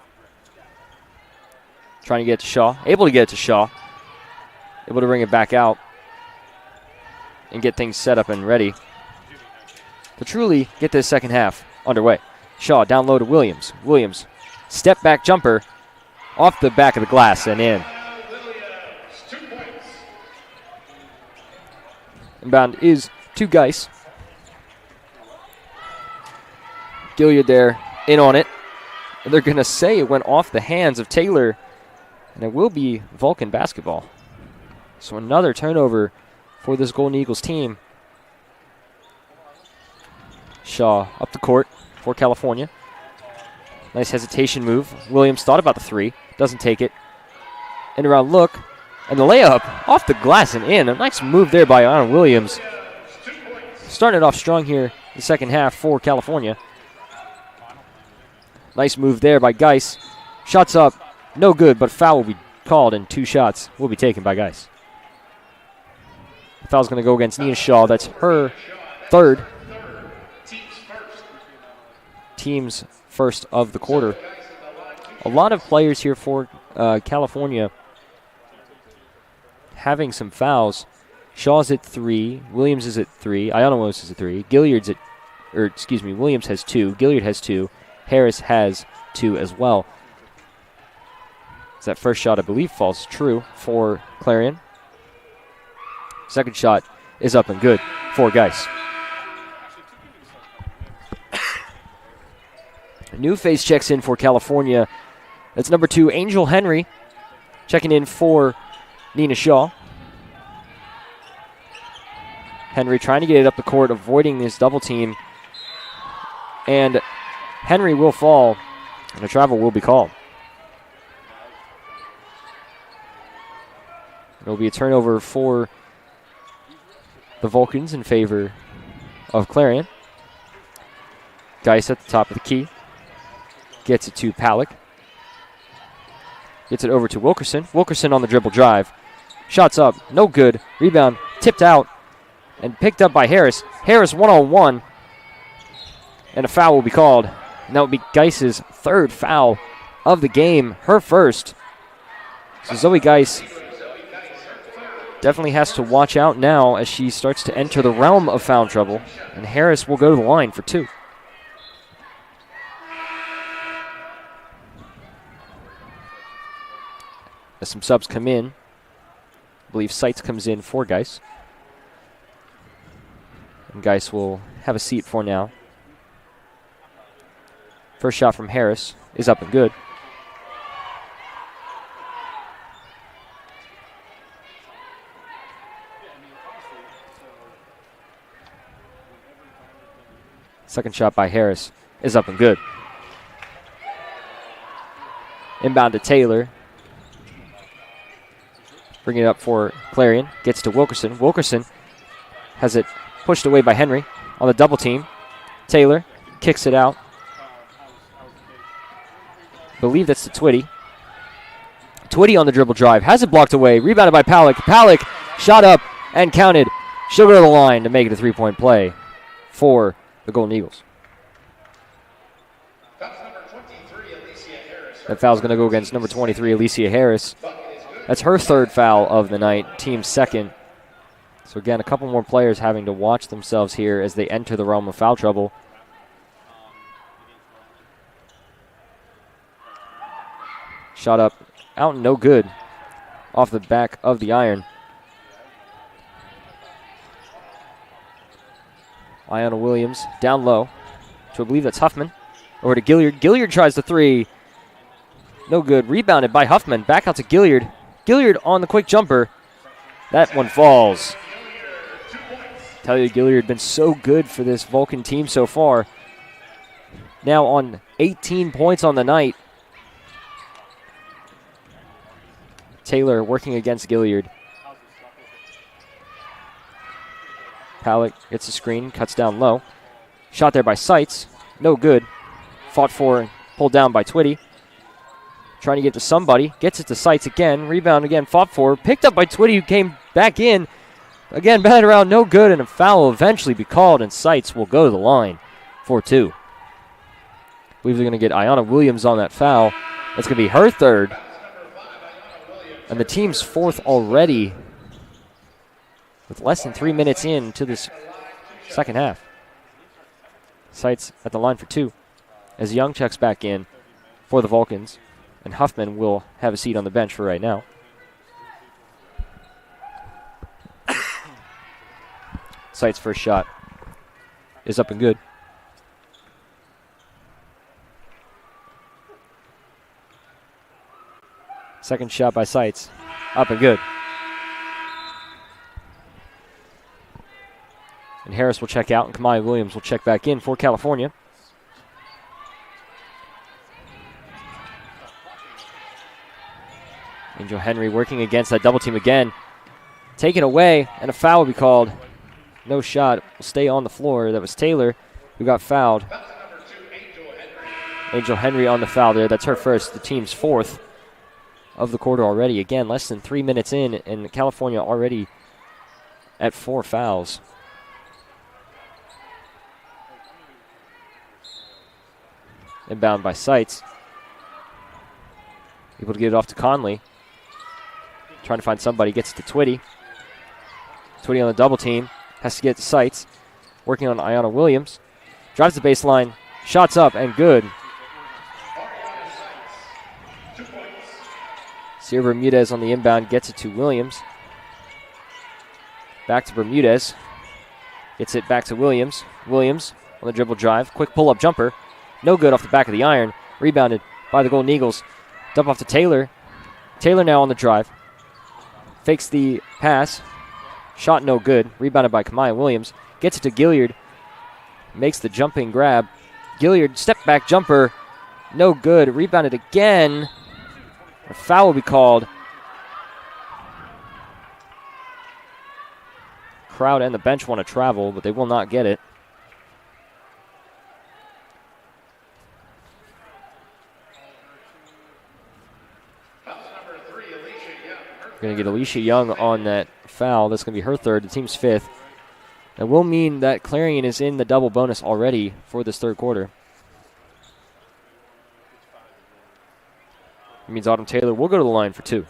Trying to get to Shaw. Able to get it to Shaw. Able to bring it back out and get things set up and ready to truly get this second half underway. Shaw down low to Williams. Williams, step back jumper off the back of the glass and in. Inbound is to Geis. Gilliard there, in on it. And they're going to say it went off the hands of Taylor, and it will be Vulcan basketball. So another turnover for this Golden Eagles team. Shaw up the court for California. Nice hesitation move. Williams thought about the 3. Doesn't take it. End around look. And the layup off the glass and in. A nice move there by Anna Williams. Starting it off strong here the second half for California. Nice move there by Geis. Shots up. No good, but foul will be called, and 2 shots will be taken by Geis. The foul's going to go against Nina Shaw. That's her third. Team's first of the quarter. A lot of players here for California having some fouls. Shaw's at 3. Williams is at 3. Ionovos is at 3. Williams has 2. Gilliard has 2. Harris has 2 as well. That first shot, I believe, falls true for Clarion. Second shot is up and good for Geis. New face checks in for California. That's number 2, Angel Henry, checking in for Nina Shaw. Henry trying to get it up the court, avoiding this double team. And Henry will fall, and a travel will be called. It will be a turnover for the Vulcans in favor of Clarion. Geis at the top of the key. Gets it to Palick. Gets it over to Wilkerson. Wilkerson on the dribble drive. Shots up. No good. Rebound. Tipped out. And picked up by Harris. Harris one-on-one. And a foul will be called. And that would be Geis's third foul of the game. Her first. So Zoe Geis definitely has to watch out now as she starts to enter the realm of foul trouble. And Harris will go to the line for 2. As some subs come in, I believe Seitz comes in for Geis. And Geis will have a seat for now. First shot from Harris is up and good. Second shot by Harris is up and good. Inbound to Taylor. Bring it up for Clarion. Gets to Wilkerson. Wilkerson has it pushed away by Henry on the double team. Taylor kicks it out. Believe that's to Twitty. Twitty on the dribble drive. Has it blocked away. Rebounded by Palick. Palick shot up and counted. She'll go to the line to make it a 3-point play for the Golden Eagles. That foul's going to go against number 23, Alicia Harris. That's her third foul of the night, team second. So again, a couple more players having to watch themselves here as they enter the realm of foul trouble. Shot up, out and no good, off the back of the iron. Iona Williams down low to, I believe that's Huffman. Over to Gilliard. Gilliard tries the 3. No good. Rebounded by Huffman. Back out to Gilliard. Gilliard on the quick jumper. That one falls. Tell you, Gilliard been so good for this Vulcan team so far. Now on 18 points on the night. Taylor working against Gilliard. Palick gets a screen, cuts down low. Shot there by Seitz. No good. Fought for, pulled down by Twitty. Trying to get to somebody. Gets it to Seitz again. Rebound again, fought for. Picked up by Twitty, who came back in. Again, batted around, no good, and a foul will eventually be called, and Seitz will go to the line for 2. I believe they're going to get Iona Williams on that foul. That's going to be her third. And the team's fourth already with less than 3 minutes into this second half. Seitz at the line for 2 as Young checks back in for the Vulcans. And Huffman will have a seat on the bench for right now. Seitz' first shot is up and good. Second shot by Seitz, up and good. And Harris will check out, and Kamaya Williams will check back in for California. Angel Henry working against that double team again. Taken away, and a foul will be called. No shot will stay on the floor. That was Taylor who got fouled. Angel Henry on the foul there. That's her first, the team's fourth of the quarter already. Again, less than 3 minutes in, and California already at 4 fouls. Inbound by Seitz. Able to get it off to Conley. Trying to find somebody. Gets it to Twitty. Twitty on the double team. Has to get to Seitz. Working on Iona Williams. Drives the baseline. Shots up and good. Sierra Bermudez on the inbound. Gets it to Williams. Back to Bermudez. Gets it back to Williams. Williams on the dribble drive. Quick pull-up jumper. No good off the back of the iron. Rebounded by the Golden Eagles. Dump off to Taylor. Taylor now on the drive. Fakes the pass. Shot no good. Rebounded by Kamaya Williams. Gets it to Gilliard. Makes the jumping grab. Gilliard step back jumper. No good. Rebounded again. A foul will be called. Crowd and the bench want to travel, but they will not get it. Going to get Alicia Young on that foul. That's going to be her third, the team's fifth. That will mean that Clarion is in the double bonus already for this third quarter. It means Autumn Taylor will go to the line for two.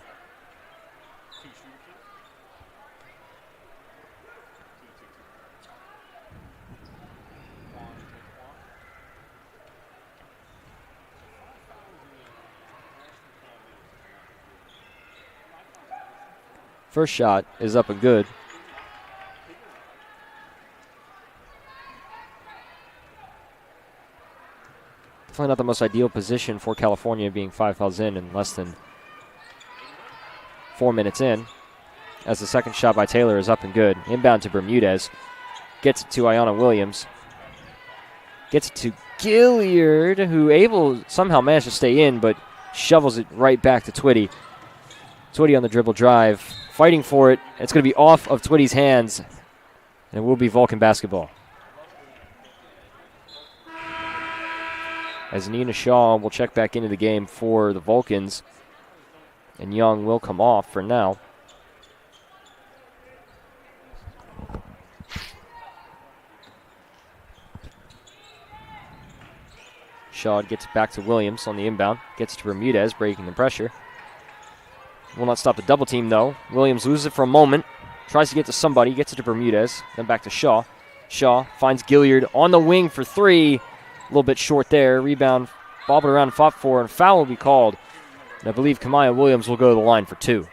First shot is up and good. Definitely not the most ideal position for California, being 5 fouls in and less than 4 minutes in. As the second shot by Taylor is up and good. Inbound to Bermudez. Gets it to Ayanna Williams. Gets it to Gilliard, who somehow managed to stay in, but shovels it right back to Twitty. Twitty on the dribble drive, fighting for it. It's going to be off of Twitty's hands, and it will be Vulcan basketball. As Nina Shaw will check back into the game for the Vulcans, and Young will come off for now. Shaw gets it back to Williams on the inbound, gets to Bermudez, breaking the pressure. Will not stop the double team, though. Williams loses it for a moment. Tries to get to somebody. Gets it to Bermudez. Then back to Shaw. Shaw finds Gilliard on the wing for three. A little bit short there. Rebound bobbled around and fought for, and foul will be called. And I believe Kamaya Williams will go to the line for two.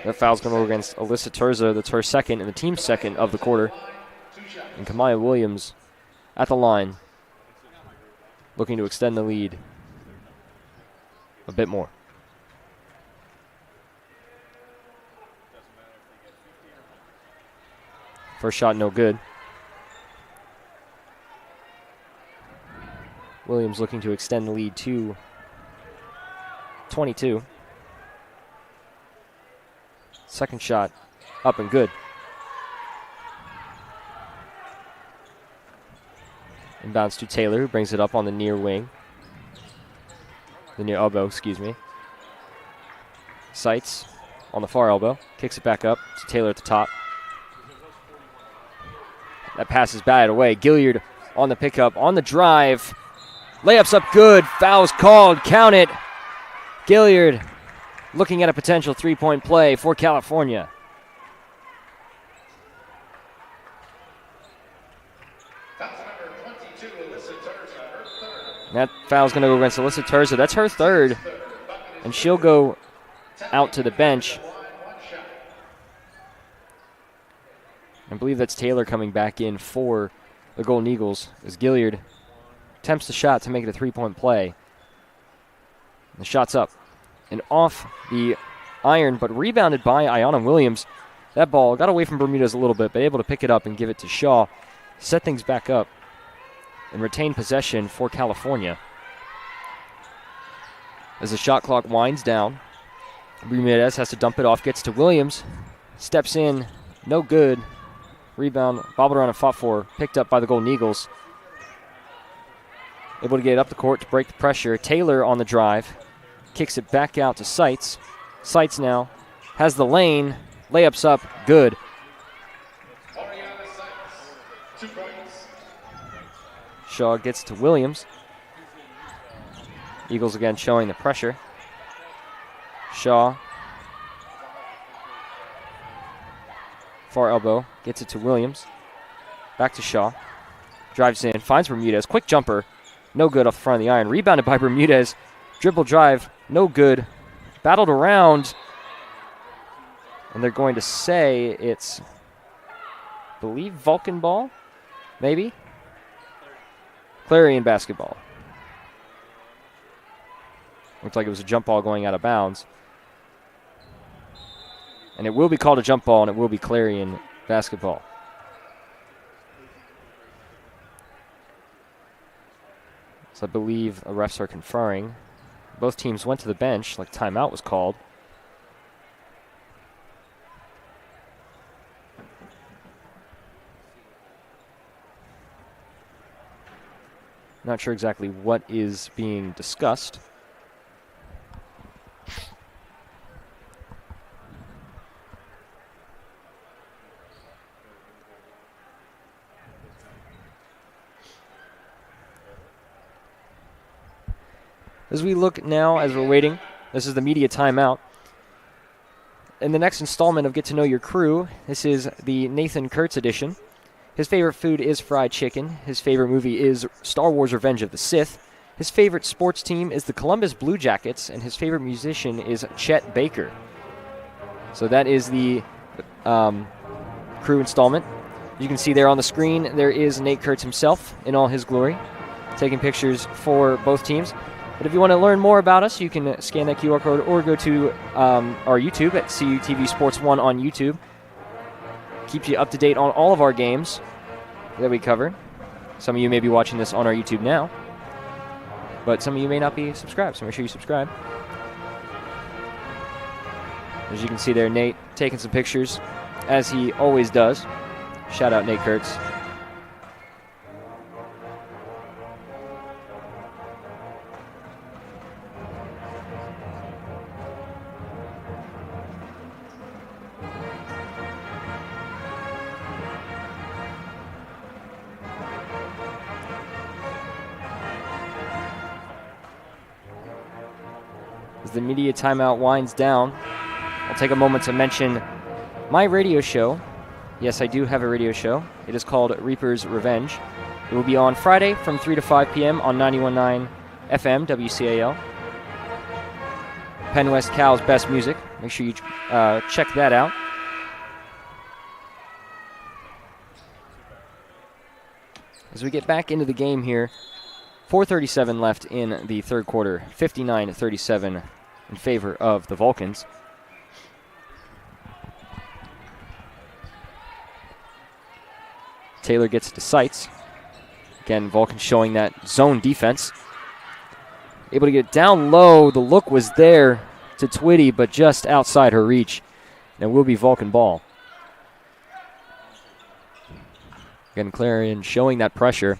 That foul's going to go against Alyssa Terza. That's her second and the team's second of the quarter. And Kamaya Williams at the line, looking to extend the lead a bit more. First shot, no good. Williams looking to extend the lead to 22. Second shot, up and good. Inbounds to Taylor, who brings it up on the near wing. The near elbow, excuse me. Sights on the far elbow. Kicks it back up to Taylor at the top. That pass is batted away. Gilliard on the pickup, on the drive. Layup's up good. Foul's called. Count it. Gilliard looking at a potential three-point play for California. That foul's going to go against Alyssa Terza. That's her third, and she'll go out to the bench. I believe that's Taylor coming back in for the Golden Eagles as Gilliard attempts the shot to make it a three-point play. The shot's up and off the iron, but rebounded by Ayanna Williams. That ball got away from Bermudez a little bit, but able to pick it up and give it to Shaw. Set things back up and retain possession for California. As the shot clock winds down, Bermudez has to dump it off, gets to Williams, steps in, no good. Rebound, bobbled around and fought for, picked up by the Golden Eagles. Able to get up the court to break the pressure. Taylor on the drive, kicks it back out to Sights. Sights now has the lane, layups up, good. Shaw gets to Williams. Eagles again showing the pressure. Shaw, far elbow, gets it to Williams. Back to Shaw. Drives in, finds Bermudez. Quick jumper, no good off the front of the iron. Rebounded by Bermudez. Dribble drive, no good. Battled around. And they're going to say it's, I believe, Vulcan ball, maybe? Clarion basketball. Looks like it was a jump ball going out of bounds. And it will be called a jump ball, and it will be Clarion basketball. So I believe the refs are conferring. Both teams went to the bench, like timeout was called. Not sure exactly what is being discussed. As we look now, as we're waiting, this is the media timeout. In the next installment of Get to Know Your Crew, this is the Nathan Kurtz edition. His favorite food is fried chicken. His favorite movie is Star Wars Revenge of the Sith. His favorite sports team is the Columbus Blue Jackets, and his favorite musician is Chet Baker. So that is the crew installment. You can see there on the screen, there is Nate Kurtz himself in all his glory, taking pictures for both teams. But if you want to learn more about us, you can scan that QR code or go to our YouTube at CUTV Sports 1 on YouTube. Keeps you up to date on all of our games that we cover. Some of you may be watching this on our YouTube now, but some of you may not be subscribed, so make sure you subscribe. As you can see there, Nate taking some pictures, as he always does. Shout out Nate Kurtz. As the media timeout winds down, I'll take a moment to mention my radio show. Yes, I do have a radio show. It is called Reaper's Revenge. It will be on Friday from 3 to 5 p.m. on 91.9 FM WCAL. Penn West Cal's best music. Make sure you check that out. As we get back into the game here, 4:37 left in the third quarter, 59-37 in favor of the Vulcans. Taylor gets to sights. Again, Vulcan showing that zone defense. Able to get down low. The look was there to Twitty, but just outside her reach. And it will be Vulcan ball. Again, Clarion showing that pressure,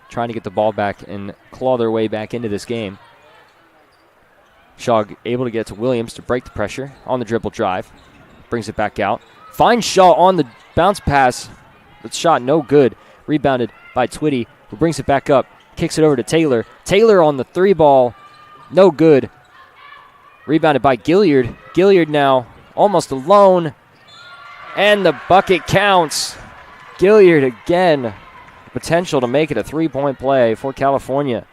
trying to get the ball back and claw their way back into this game. Shaw able to get to Williams to break the pressure on the dribble drive. Brings it back out. Finds Shaw on the bounce pass. The shot no good. Rebounded by Twitty, who brings it back up. Kicks it over to Taylor. Taylor on the three ball. No good. Rebounded by Gilliard. Gilliard now almost alone. And the bucket counts. Gilliard again. Potential to make it a three-point play for California.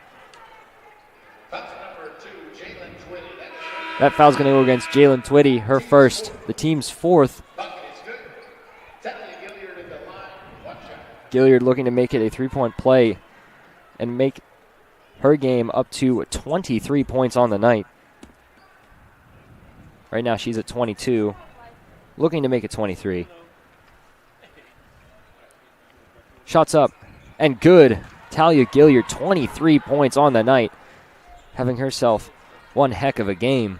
That foul's going to go against Jalen Twitty, her first, the team's fourth. Gilliard looking to make it a three-point play and make her game up to 23 points on the night. Right now she's at 22, looking to make it 23. Shots up and good. Talia Gilliard, 23 points on the night, having herself one heck of a game.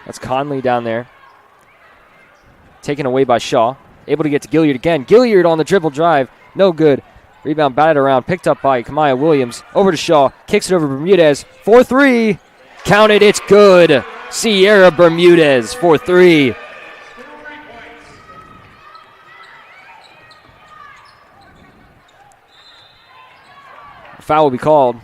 That's Conley down there. Taken away by Shaw. Able to get to Gilliard again. Gilliard on the dribble drive. No good. Rebound batted around. Picked up by Kamaya Williams. Over to Shaw. Kicks it over to Bermudez. 4-3. Counted. It's good. Sierra Bermudez for 3. Foul will be called.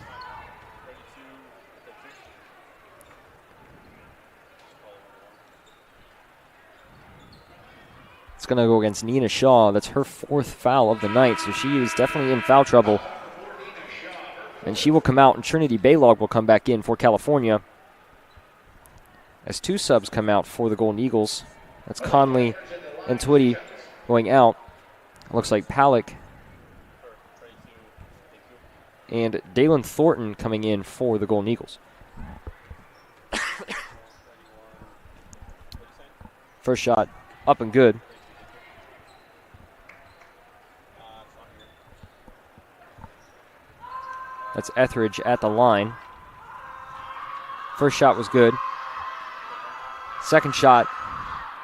It's going to go against Nina Shaw. That's her 4th foul of the night, so she is definitely in foul trouble. And she will come out, and Trinity Baylog will come back in for California. As 2 subs come out for the Golden Eagles. That's Conley and Twitty going out. Looks like Palak and Dalen Thornton coming in for the Golden Eagles. First shot up and good. That's Etheridge at the line. First shot was good. Second shot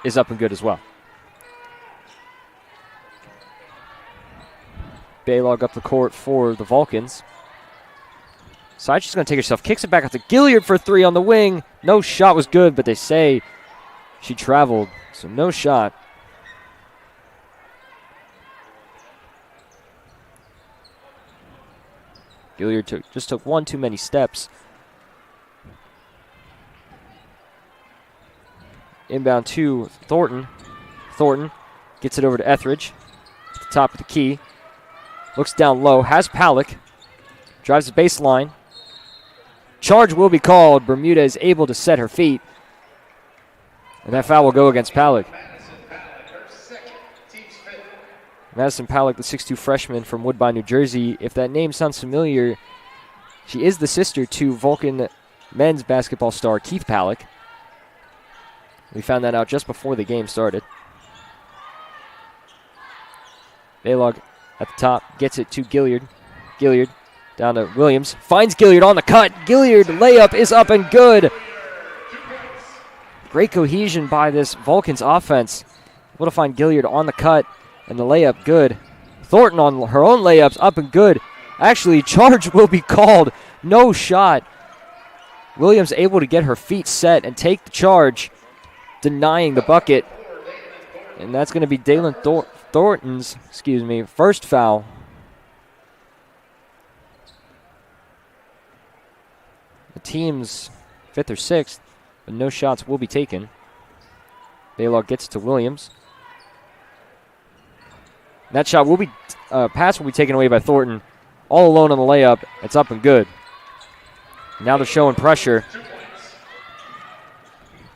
is up and good as well. Baylog up the court for the Vulcans. Side, she's going to take herself, kicks it back out to Gilliard for 3 on the wing. No shot was good, but they say she traveled, so no shot. Gilliard just took one too many steps. Inbound to Thornton. Thornton gets it over to Etheridge at the top of the key. Looks down low, has Palick. Drives the baseline. Charge will be called. Bermuda is able to set her feet. And that foul will go against Palick. Madison Palick, the 6'2 freshman from Woodbine, New Jersey. If that name sounds familiar, she is the sister to Vulcan men's basketball star Keith Palick. We found that out just before the game started. Baylog at the top, gets it to Gilliard. Gilliard down to Williams, finds Gilliard on the cut. Gilliard layup is up and good. Great cohesion by this Vulcans offense. Able to find Gilliard on the cut, and the layup good. Thornton on her own layups, up and good. Actually, charge will be called. No shot. Williams able to get her feet set and take the charge, denying the bucket. And that's going to be Dalen Thornton's, first foul. The team's 5th or 6th, but no shots will be taken. Baylog gets it to Williams. That shot will be, pass will be taken away by Thornton. All alone on the layup. It's up and good. Now they're showing pressure.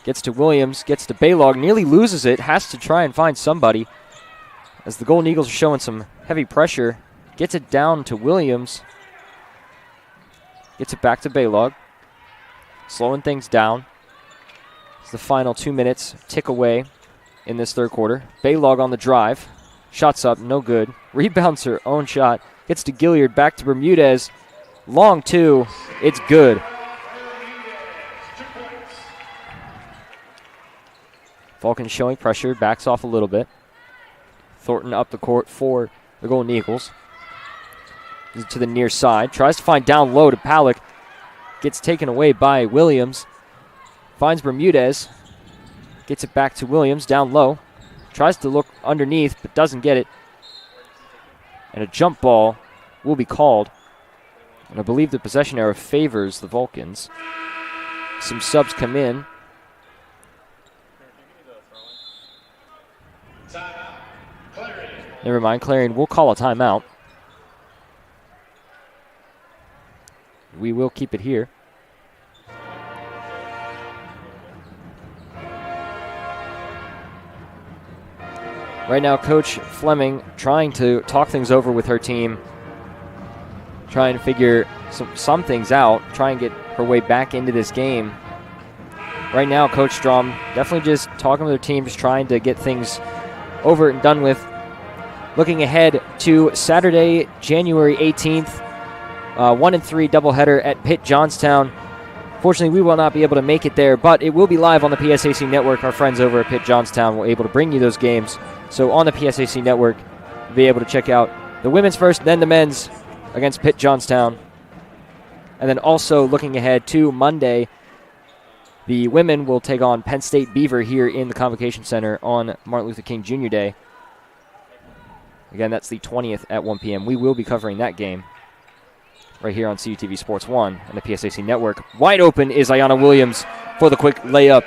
Gets to Williams, gets to Baylog, nearly loses it, has to try and find somebody. As the Golden Eagles are showing some heavy pressure. Gets it down to Williams. Gets it back to Baylog. Slowing things down. It's the final 2 minutes, tick away in this third quarter. Baylog on the drive. Shots up, no good. Rebounds her own shot. Gets to Gilliard, back to Bermudez. Long 2, it's good. Vulcan showing pressure, backs off a little bit. Thornton up the court for the Golden Eagles. To the near side, tries to find down low to Palick. Gets taken away by Williams. Finds Bermudez. Gets it back to Williams, down low. Tries to look underneath, but doesn't get it. And a jump ball will be called. And I believe the possession error favors the Vulcans. Some subs come in. Never mind, Clarion will call a timeout. We will keep it here. Right now, Coach Fleming trying to talk things over with her team, trying to figure some things out, try and get her way back into this game. Right now, Coach Strom definitely just talking with her team, just trying to get things over and done with. Looking ahead to Saturday, January 18th, 1-3 doubleheader at Pitt Johnstown. Fortunately, we will not be able to make it there, but it will be live on the PSAC network. Our friends over at Pitt Johnstown will be able to bring you those games. So on the PSAC network, you'll be able to check out the women's first, then the men's against Pitt Johnstown. And then also looking ahead to Monday, the women will take on Penn State Beaver here in the Convocation Center on Martin Luther King Jr. Day. Again, that's the 20th at 1 p.m. We will be covering that game right here on CUTV Sports 1 and the PSAC Network. Wide open is Ayanna Williams for the quick layup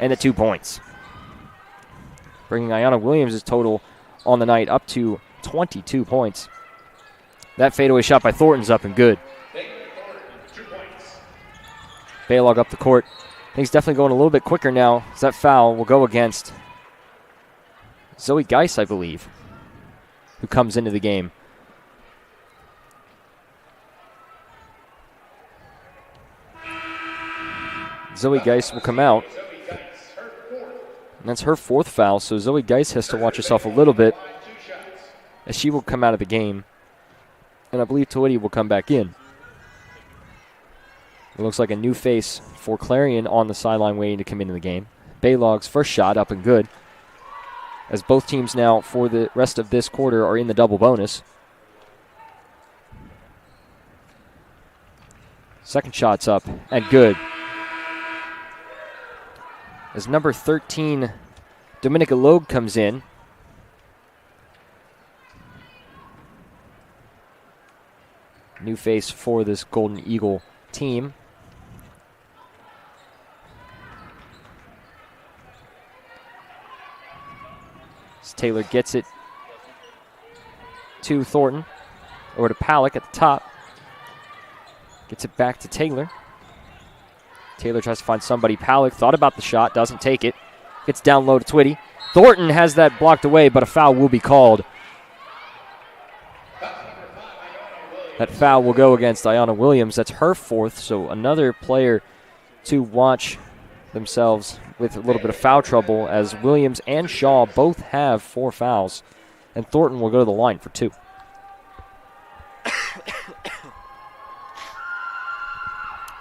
and the 2 points. Bringing Ayanna Williams' total on the night up to 22 points. That fadeaway shot by Thornton's up and good. Baylog up the court. Things definitely going a little bit quicker now, as that foul will go against Zoe Geis, I believe, who comes into the game. Zoe Geis will come out. And that's her 4th foul, so Zoe Geis has to watch herself a little bit as she will come out of the game. And I believe Toiti will come back in. It looks like a new face for Clarion on the sideline waiting to come into the game. Baylog's first shot up and good, as both teams now for the rest of this quarter are in the double bonus. Second shot's up and good. As number 13, Dominica Logue comes in. New face for this Golden Eagle team. As Taylor gets it to Thornton, over to Palak at the top. Gets it back to Taylor. Taylor tries to find somebody. Palak thought about the shot, doesn't take it. Gets down low to Twitty. Thornton has that blocked away, but a foul will be called. That foul will go against Ayanna Williams. That's her fourth, so another player to watch themselves with a little bit of foul trouble, as Williams and Shaw both have 4 fouls, and Thornton will go to the line for 2.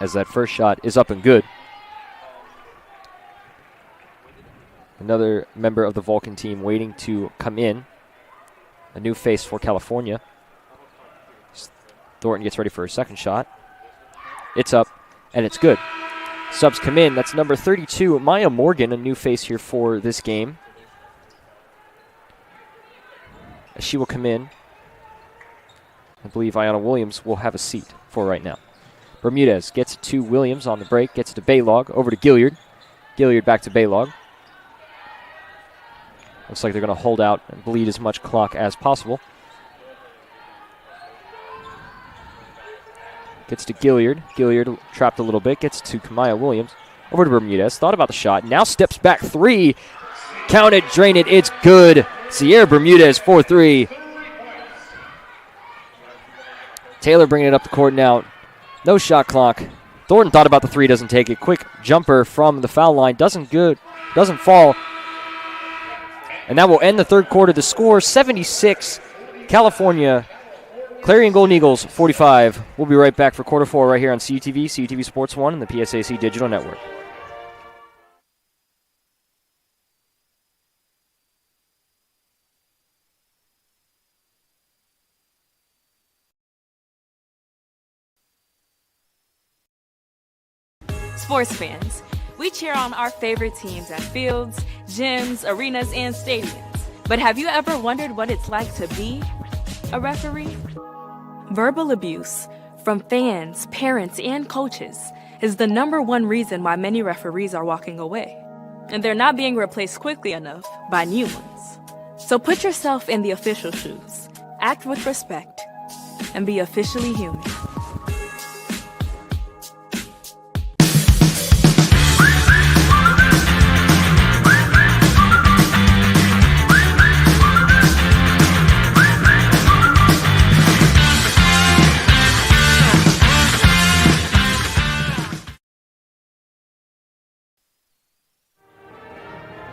As that first shot is up and good. Another member of the Vulcan team waiting to come in. A new face for California. Thornton gets ready for a second shot. It's up, and it's good. Subs come in. That's number 32, Maya Morgan, a new face here for this game. She will come in. I believe Ayanna Williams will have a seat for right now. Bermudez gets it to Williams on the break, gets it to Baylog, over to Gilliard. Gilliard back to Baylog. Looks like they're going to hold out and bleed as much clock as possible. Gets to Gilliard. Gilliard trapped a little bit, gets to Kamaya Williams. Over to Bermudez, thought about the shot, now steps back 3. Count it, drain it, it's good. Sierra Bermudez, 4-3. Taylor bringing it up the court now. No shot clock. Thornton thought about the 3, doesn't take it. Quick jumper from the foul line, doesn't fall. And that will end the third quarter. The score, 76, California. Clarion Golden Eagles, 45. We'll be right back for quarter 4 right here on CUTV, CUTV Sports 1, and the PSAC Digital Network. Sports fans, we cheer on our favorite teams at fields, gyms, arenas, and stadiums. But have you ever wondered what it's like to be a referee? Verbal abuse from fans, parents, and coaches is the #1 reason why many referees are walking away. And they're not being replaced quickly enough by new ones. So put yourself in the official shoes, act with respect, and be officially human.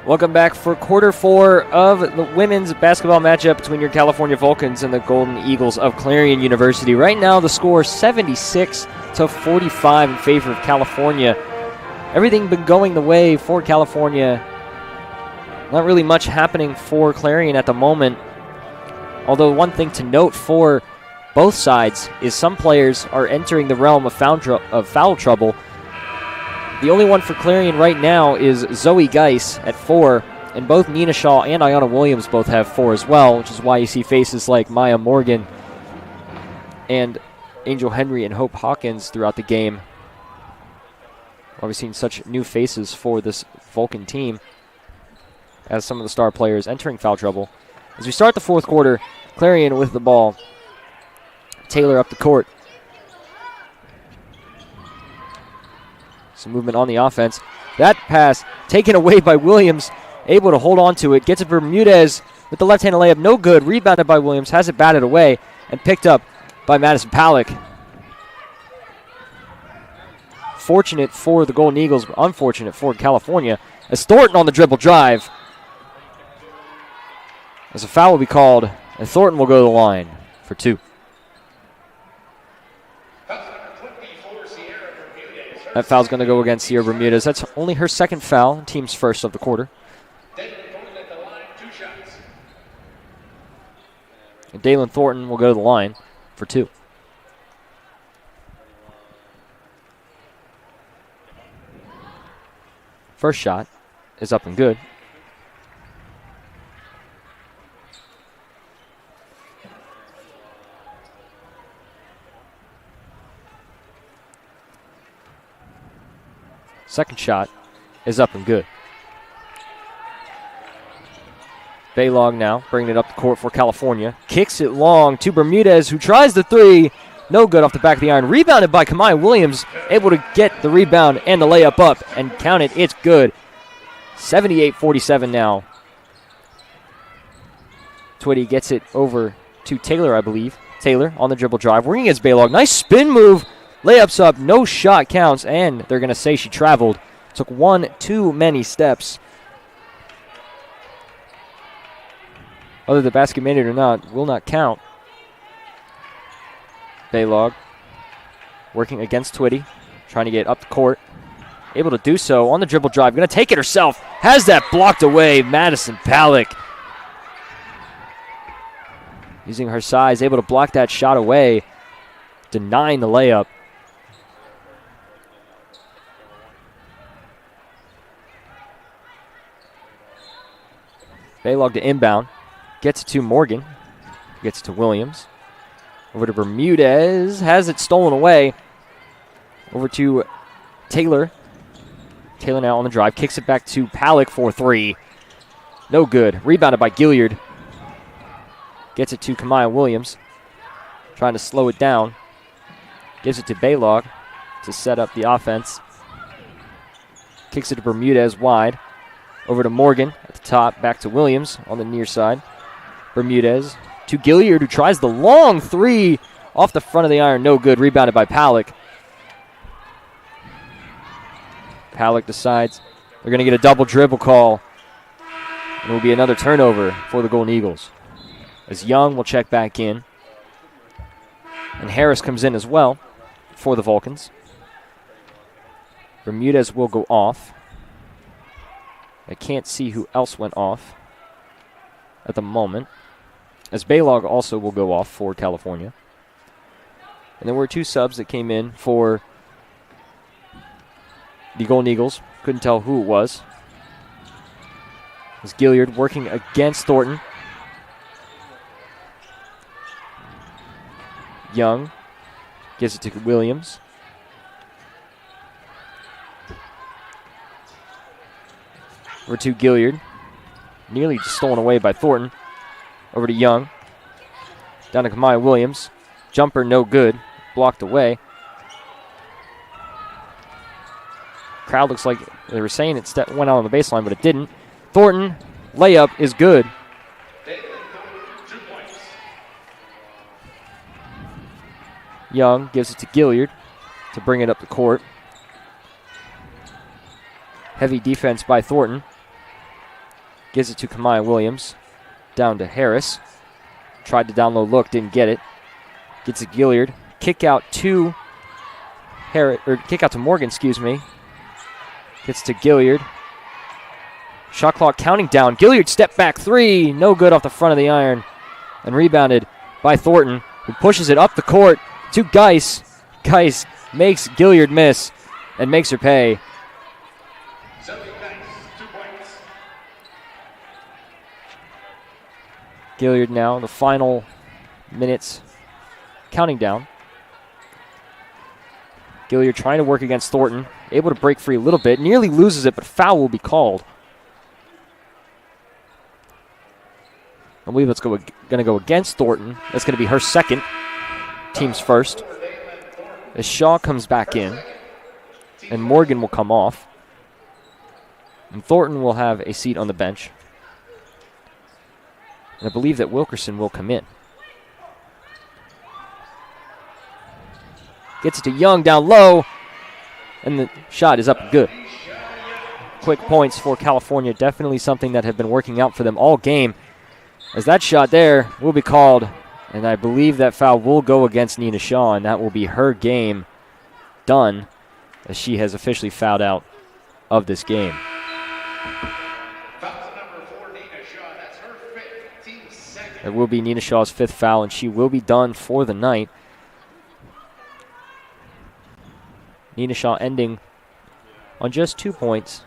Welcome back for quarter 4 of the women's basketball matchup between your California Vulcans and the Golden Eagles of Clarion University. Right now, the score 76-45 in favor of California. Everything been going the way for California. Not really much happening for Clarion at the moment. Although one thing to note for both sides is some players are entering the realm of foul trouble. The only one for Clarion right now is Zoe Geis at 4, and both Nina Shaw and Ayanna Williams both have 4 as well, which is why you see faces like Maya Morgan and Angel Henry and Hope Hawkins throughout the game. Why we've seen such new faces for this Vulcan team as some of the star players entering foul trouble. As we start the fourth quarter, Clarion with the ball. Taylor up the court. Some movement on the offense. That pass taken away by Williams, able to hold on to it. Gets it for Bermudez with the left-handed layup. No good. Rebounded by Williams. Has it batted away and picked up by Madison Palak. Fortunate for the Golden Eagles, but unfortunate for California. As Thornton on the dribble drive. As a foul will be called, and Thornton will go to the line for 2. That foul's going to go against Sierra Bermudez. That's only her second foul, team's first of the quarter. And Dalen Thornton will go to the line for 2. First shot is up and good. Second shot is up and good. Baylog now bringing it up the court for California. Kicks it long to Bermudez, who tries the 3. No good off the back of the iron. Rebounded by Kamaya Williams. Able to get the rebound and the layup up and count it. It's good. 78-47 now. Twitty gets it over to Taylor, I believe. Taylor on the dribble drive. Working against Baylog. Nice spin move. Layups up. No shot counts. And they're going to say she traveled. Took one too many steps. Whether the basket made it or not will not count. Baylog working against Twitty. Trying to get up the court. Able to do so on the dribble drive. Going to take it herself. Has that blocked away. Madison Palick. Using her size. Able to block that shot away. Denying the layup. Baylog to inbound. Gets it to Morgan. Gets it to Williams. Over to Bermudez. Has it stolen away. Over to Taylor. Taylor now on the drive. Kicks it back to Palick for 3. No good. Rebounded by Gilliard. Gets it to Kamaya Williams. Trying to slow it down. Gives it to Baylog to set up the offense. Kicks it to Bermudez wide. Over to Morgan at the top. Back to Williams on the near side. Bermudez to Gilliard, who tries the long 3 off the front of the iron. No good. Rebounded by Palick. Palick decides they're going to get a double dribble call. And it will be another turnover for the Golden Eagles. As Young will check back in. And Harris comes in as well for the Vulcans. Bermudez will go off. I can't see who else went off at the moment. As Baylog also will go off for California. And there were 2 subs that came in for the Golden Eagles. Couldn't tell who it was. As Gilliard working against Thornton. Young gives it to Williams. Over to Gilliard. Nearly just stolen away by Thornton. Over to Young. Down to Kamaya Williams. Jumper no good. Blocked away. Crowd looks like they were saying it went out on the baseline, but it didn't. Thornton, layup is good. Young gives it to Gilliard to bring it up the court. Heavy defense by Thornton. Gives it to Kamaya Williams. Down to Harris. Tried to down low look, didn't get it. Gets it Gilliard. Kick out to Morgan, excuse me. Gets to Gilliard. Shot clock counting down. Gilliard step back 3. No good off the front of the iron. And rebounded by Thornton, who pushes it up the court to Geis. Geis makes Gilliard miss and makes her pay. Gilliard now in the final minutes counting down. Gilliard trying to work against Thornton. Able to break free a little bit. Nearly loses it, but foul will be called. I believe it's going to go against Thornton. That's going to be her second. Team's first. As Shaw comes back in. And Morgan will come off. And Thornton will have a seat on the bench. And I believe that Wilkerson will come in. Gets it to Young down low. And the shot is up and good. Quick points for California. Definitely something that have been working out for them all game. As that shot there will be called. And I believe that foul will go against Nina Shaw. And that will be her game done. as she has officially fouled out of this game. It will be Nina Shaw's 5th foul, and she will be done for the night. Nina Shaw ending on just 2 points.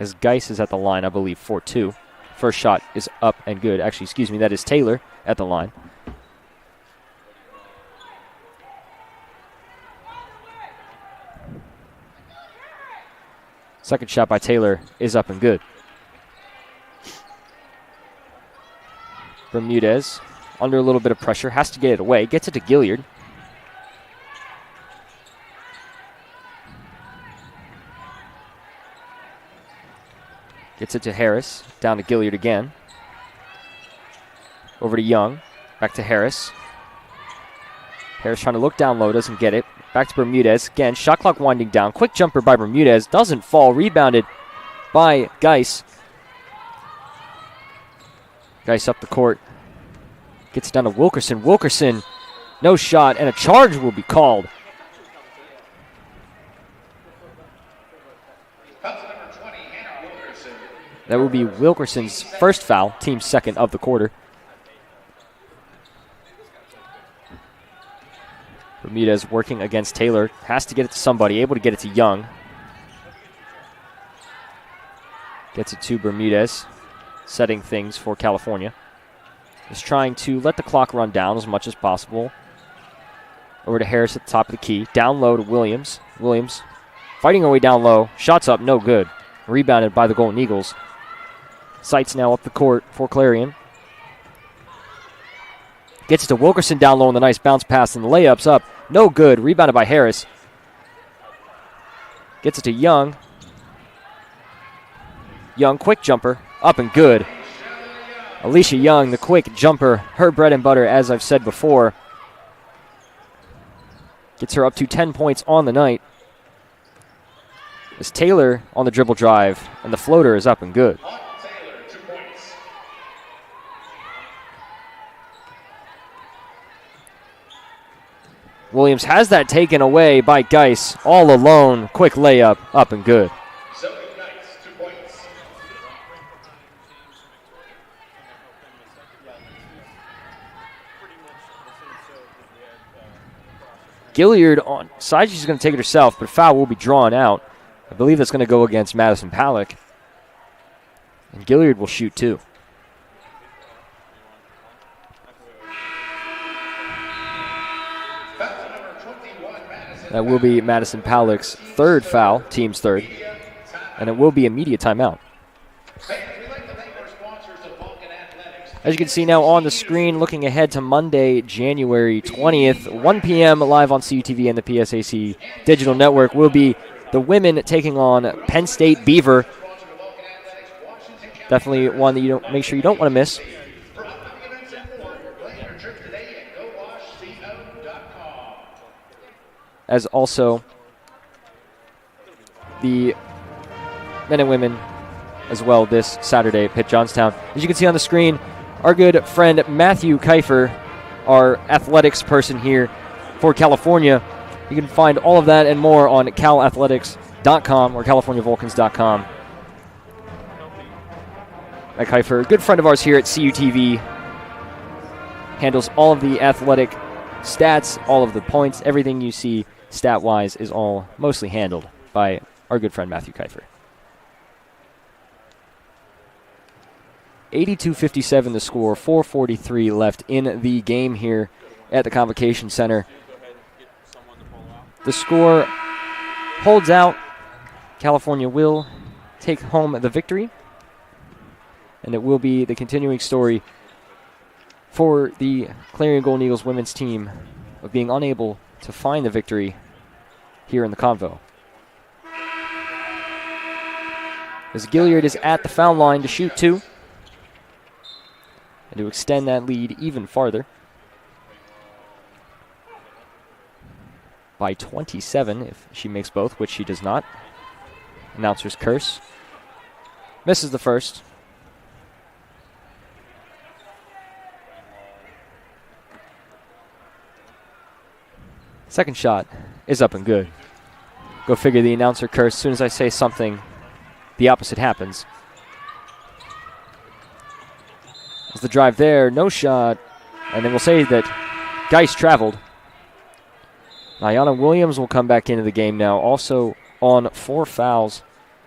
As Geis is at the line, I believe, for 2. First shot is up and good. Actually, excuse me, that is Taylor at the line. Second shot by Taylor is up and good. Bermudez, under a little bit of pressure, has to get it away. Gets it to Gilliard. Gets it to Harris. Down to Gilliard again. Over to Young. Back to Harris. Harris trying to look down low. Doesn't get it. Back to Bermudez. Again, shot clock winding down. Quick jumper by Bermudez. Doesn't fall. Rebounded by Geis. Geis up the court. Gets it down to Wilkerson. Wilkerson, no shot, and a charge will be called. That will be Wilkerson's first foul, team's second of the quarter. Bermudez working against Taylor. Has to get it to somebody. Able to get it to Young. Gets it to Bermudez. Setting things for California. Is trying to let the clock run down as much as possible. Over to Harris at the top of the key. Down low to Williams. Williams fighting her way down low. Shots up, no good. Rebounded by the Golden Eagles. Sights now up the court for Clarion. Gets it to Wilkerson down low on the nice bounce pass, and the layup's up. No good. Rebounded by Harris. Gets it to Young. Young, quick jumper. Up and good. Alicia Young, the quick jumper. Her bread and butter, as I've said before. Gets her up to 10 points on the night. As Taylor on the dribble drive, and the floater is up and good. Williams has that taken away by Geis. All alone. Quick layup. Up and good. Gilliard on side. She's going to take it herself, but foul will be drawn out. I believe that's going to go against Madison Palak. And Gilliard will shoot two. That will be Madison Palak's third foul, team's third. And it will be immediate timeout. As you can see now on the screen, looking ahead to Monday, January 20th, 1 p.m. live on CUTV and the PSAC Digital Network will be the women taking on Penn State Beaver. Definitely one that you don't make sure you don't want to miss. As also the men and women as well this Saturday at Pitt Johnstown. As you can see on the screen, our good friend Matthew Kiefer, our athletics person here for California. You can find all of that and more on calathletics.com or californiavulcans.com. Matt Kiefer, a good friend of ours here at CUTV, handles all of the athletic stats, all of the points, everything you see stat-wise is all mostly handled by our good friend Matthew Kiefer. 82-57 the score, 4:43 left in the game here at the Convocation Center. The score holds out. California will take home the victory, and it will be the continuing story for the Clarion Golden Eagles women's team of being unable to find the victory here in the Convo. As Gilliard is at the foul line to shoot two, and to extend that lead even farther by 27 if she makes both, which she does not. Announcer's curse. Misses the first. Second shot is up and good. Go figure, the announcer curse. As soon as I say something, the opposite happens. As the drive there, no shot. And then we'll say that Geist traveled. Ayanna Williams will come back into the game now, also on 4 fouls.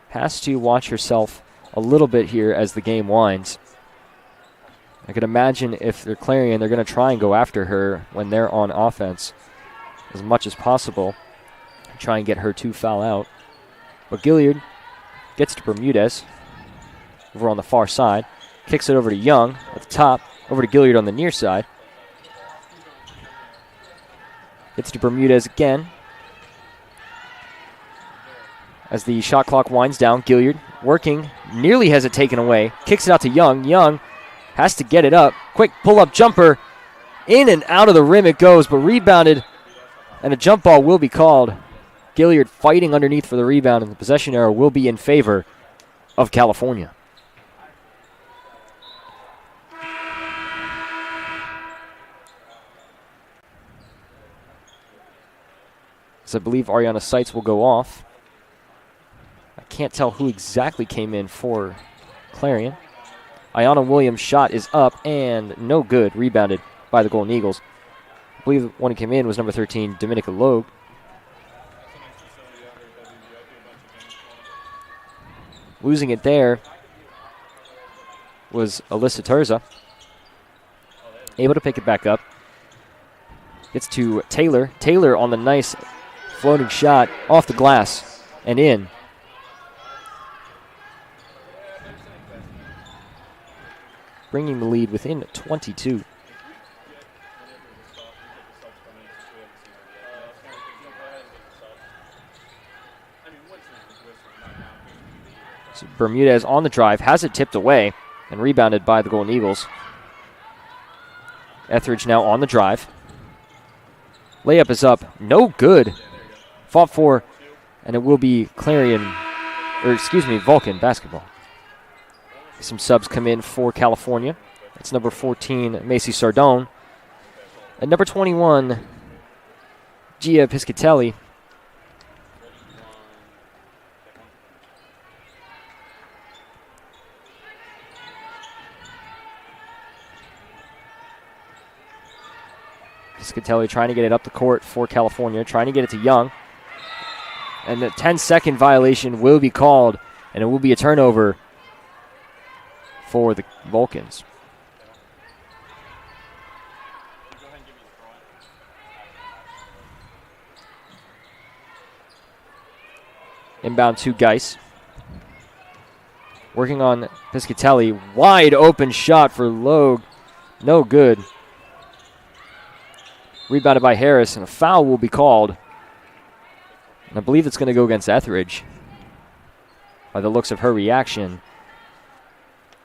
Has to watch herself a little bit here as the game winds. I could imagine if they're Clarion, they're going to try and go after her when they're on offense as much as possible. Try and get her to foul out. But Gilliard gets to Bermudez over on the far side. Kicks it over to Young at the top. Over to Gilliard on the near side. Gets to Bermudez again. As the shot clock winds down, Gilliard working. Nearly has it taken away. Kicks it out to Young. Young has to get it up. Quick pull-up jumper. In and out of the rim it goes, but rebounded. And a jump ball will be called. Gilliard fighting underneath for the rebound, and the possession arrow will be in favor of California. So I believe Ariana Seitz will go off. I can't tell who exactly came in for Clarion. Ayanna Williams' shot is up and no good. Rebounded by the Golden Eagles. I believe the one who came in was number 13, Dominica Logue. Losing it there was Alyssa Terza. Able to pick it back up. Gets to Taylor. Taylor on the nice floating shot off the glass and in. Bringing the lead within 22. So Bermudez on the drive, has it tipped away and rebounded by the Golden Eagles. Etheridge now on the drive. Layup is up, no good. Fought for, and it will be Vulcan basketball. Some subs come in for California. It's number 14, Macy Sardone. And number 21, Gia Piscatelli. Piscatelli trying to get it up the court for California, trying to get it to Young. And the 10-second violation will be called, and it will be a turnover for the Vulcans. Inbound to Geis. Working on Piscatelli. Wide open shot for Logue. No good. Rebounded by Harris, and a foul will be called. And I believe it's going to go against Etheridge. By the looks of her reaction.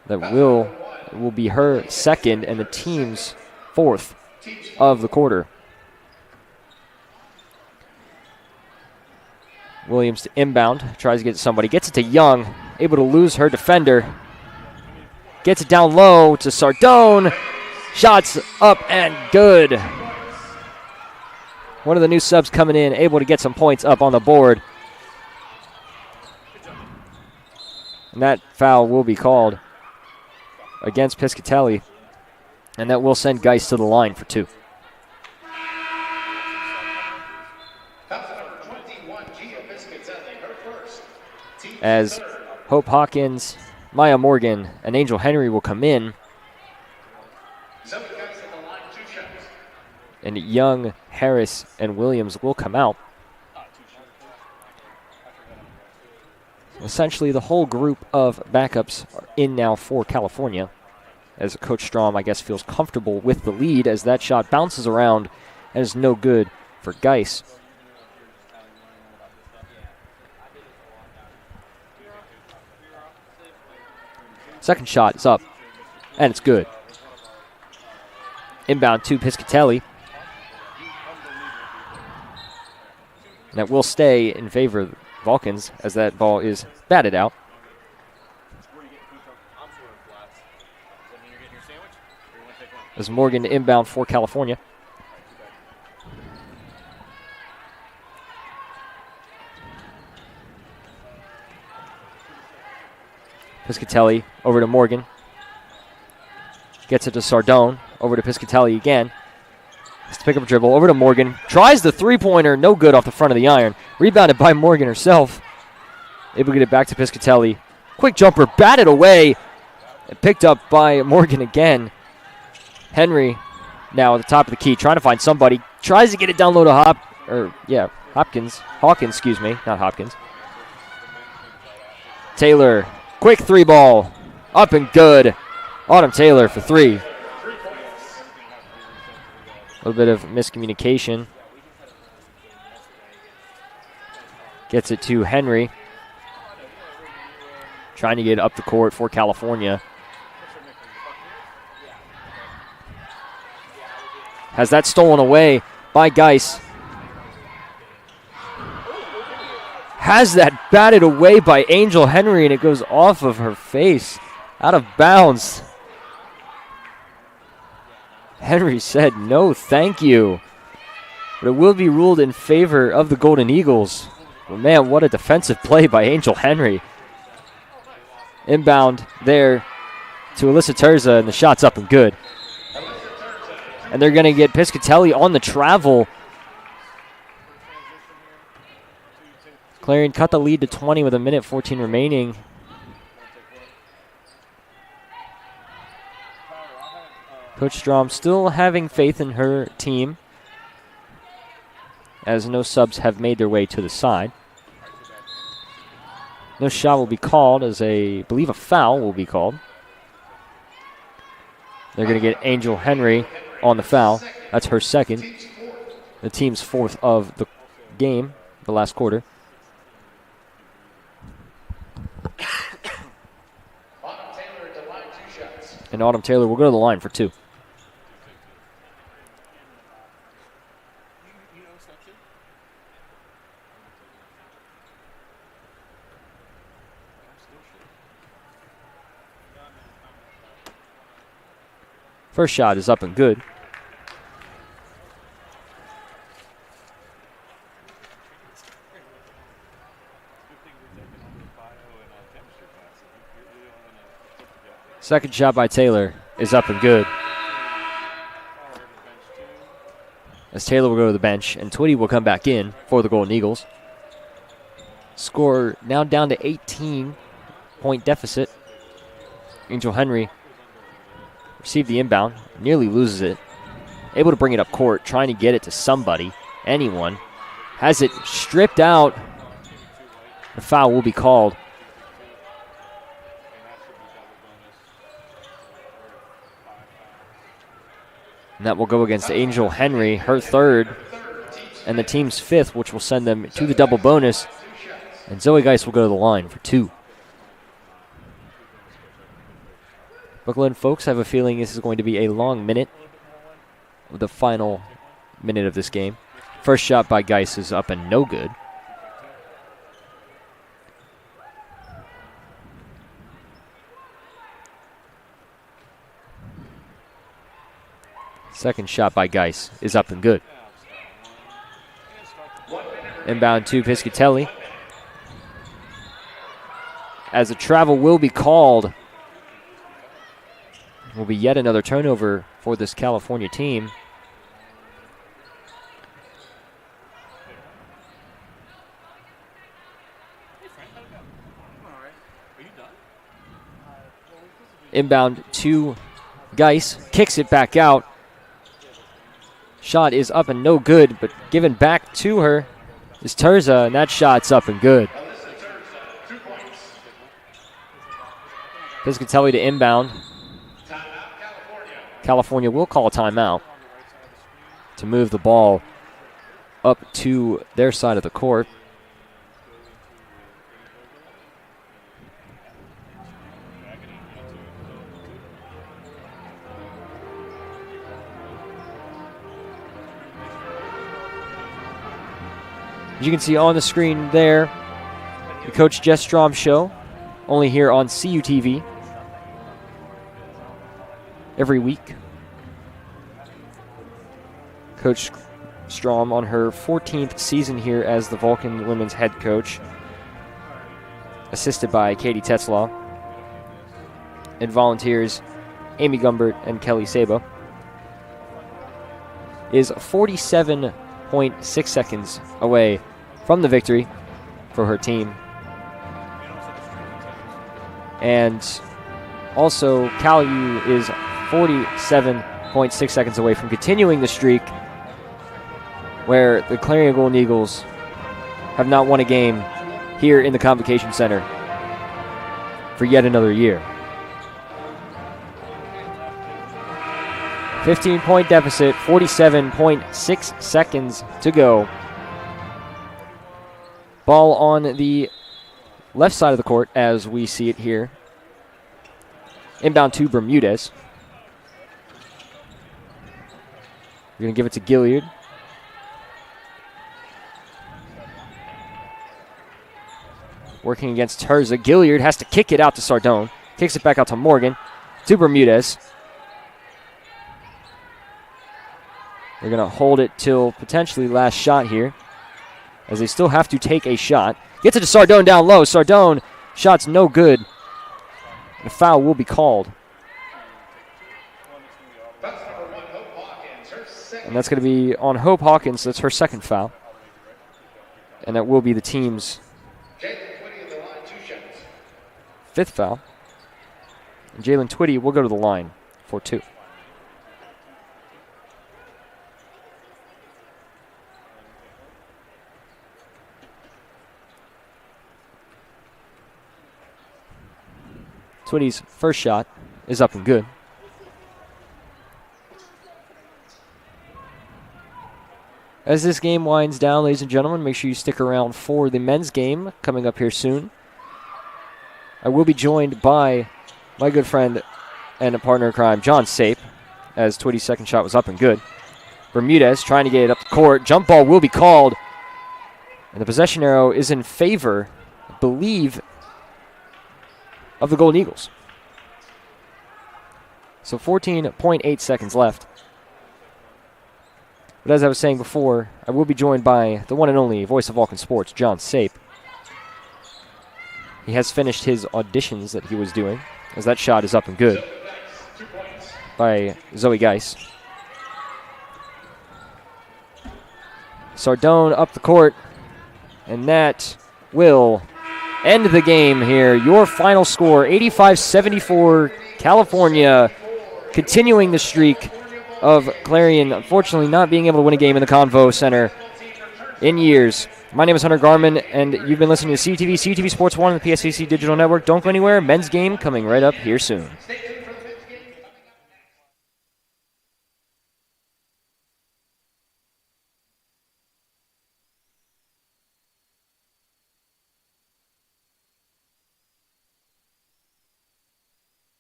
That will be her second and the team's fourth of the quarter. Williams to inbound, tries to get to somebody, gets it to Young, able to lose her defender. Gets it down low to Sardone. Shots up and good. One of the new subs coming in, able to get some points up on the board. And that foul will be called against Piscatelli. And that will send Geis to the line for 2. As Hope Hawkins, Maya Morgan, and Angel Henry will come in. And Young, Harris, and Williams will come out. Essentially, the whole group of backups are in now for California, as Coach Strom, I guess, feels comfortable with the lead as that shot bounces around and is no good for Geis. Second shot is up, and it's good. Inbound to Piscatelli. And that will stay in favor of the Vulcans as that ball is batted out. As Morgan to inbound for California. Piscatelli over to Morgan. Gets it to Sardone. Over to Piscatelli again. Has to pick up a dribble. Over to Morgan. Tries the three-pointer. No good off the front of the iron. Rebounded by Morgan herself. Able to get it back to Piscatelli. Quick jumper. Batted away. And picked up by Morgan again. Henry now at the top of the key. Trying to find somebody. Tries to get it down low to Hawkins, excuse me. Not Hopkins. Taylor. Quick three ball. Up and good. Autumn Taylor for three. A little bit of miscommunication. Gets it to Henry. Trying to get up the court for California. Has that stolen away by Geis. Has that batted away by Angel Henry, and it goes off of her face. Out of bounds. Henry said, no, thank you. But it will be ruled in favor of the Golden Eagles. But man, what a defensive play by Angel Henry. Inbound there to Alyssa Terza, and the shot's up and good. And they're going to get Piscatelli on the travel. Clarion cut the lead to 20 with 1:14 remaining. Coach Strom still having faith in her team, as no subs have made their way to the side. No shot will be called, as I believe a foul will be called. They're going to get Angel Henry on the foul. That's her second. The team's fourth of the game, the last quarter. And Autumn Taylor will go to the line for two. First shot is up and good. Second shot by Taylor is up and good. As Taylor will go to the bench, and Twitty will come back in for the Golden Eagles. Score now down to 18-point deficit. Angel Henry received the inbound, nearly loses it. Able to bring it up court, trying to get it to somebody, anyone. Has it stripped out. The foul will be called. And that will go against Angel Henry, her third, and the team's fifth, which will send them to the double bonus. And Zoe Geis will go to the line for two. Brooklyn folks, I have a feeling this is going to be a long minute, the final minute of this game. First shot by Geis is up and no good. Second shot by Geis is up and good. Inbound to Piscatelli. As a travel will be called. Will be yet another turnover for this California team. Inbound to Geis. Kicks it back out. Shot is up and no good, but given back to her is Terza, and that shot's up and good. Piscatelli to inbound. California will call a timeout to move the ball up to their side of the court. As you can see on the screen there, the Coach Jess Strom show, only here on CUTV. Every week. Coach Strom on her 14th season here as the Vulcan women's head coach, assisted by Katie Tetzlaw. It volunteers Amy Gumbert and Kelly Sabo, is 47.6 seconds away from the victory for her team. And also, Cal U is 47.6 seconds away from continuing the streak where the Clarion Golden Eagles have not won a game here in the Convocation Center for yet another year. 15-point deficit, 47.6 seconds to go. Ball on the left side of the court as we see it here. Inbound to Bermudez. We're going to give it to Gilliard. Working against Terza. Gilliard has to kick it out to Sardone. Kicks it back out to Morgan. To Bermudez. They're going to hold it till potentially last shot here, as they still have to take a shot. Gets it to Sardone down low. Sardone, shot's no good. And a foul will be called. And that's going to be on Hope Hawkins. That's her second foul. And that will be the team's fifth foul. And Jalen Twitty will go to the line for 2. Twitty's first shot is up and good. As this game winds down, ladies and gentlemen, make sure you stick around for the men's game coming up here soon. I will be joined by my good friend and a partner in crime, John Sape, as Twitty's second shot was up and good. Bermudez trying to get it up the court. Jump ball will be called. And the possession arrow is in favor, I believe, of the Golden Eagles. So 14.8 seconds left. But as I was saying before, I will be joined by the one and only voice of Vulcan Sports, John Sape. He has finished his auditions that he was doing, as that shot is up and good by Zoe Geis. Sardone up the court, and that will end the game here. Your final score, 85-74, California, continuing the streak of Clarion, unfortunately not being able to win a game in the Convo Center in years. My name is Hunter Garman, and you've been listening to CTV Sports 1 on the PSCC Digital Network. Don't go anywhere. Men's game coming right up here soon.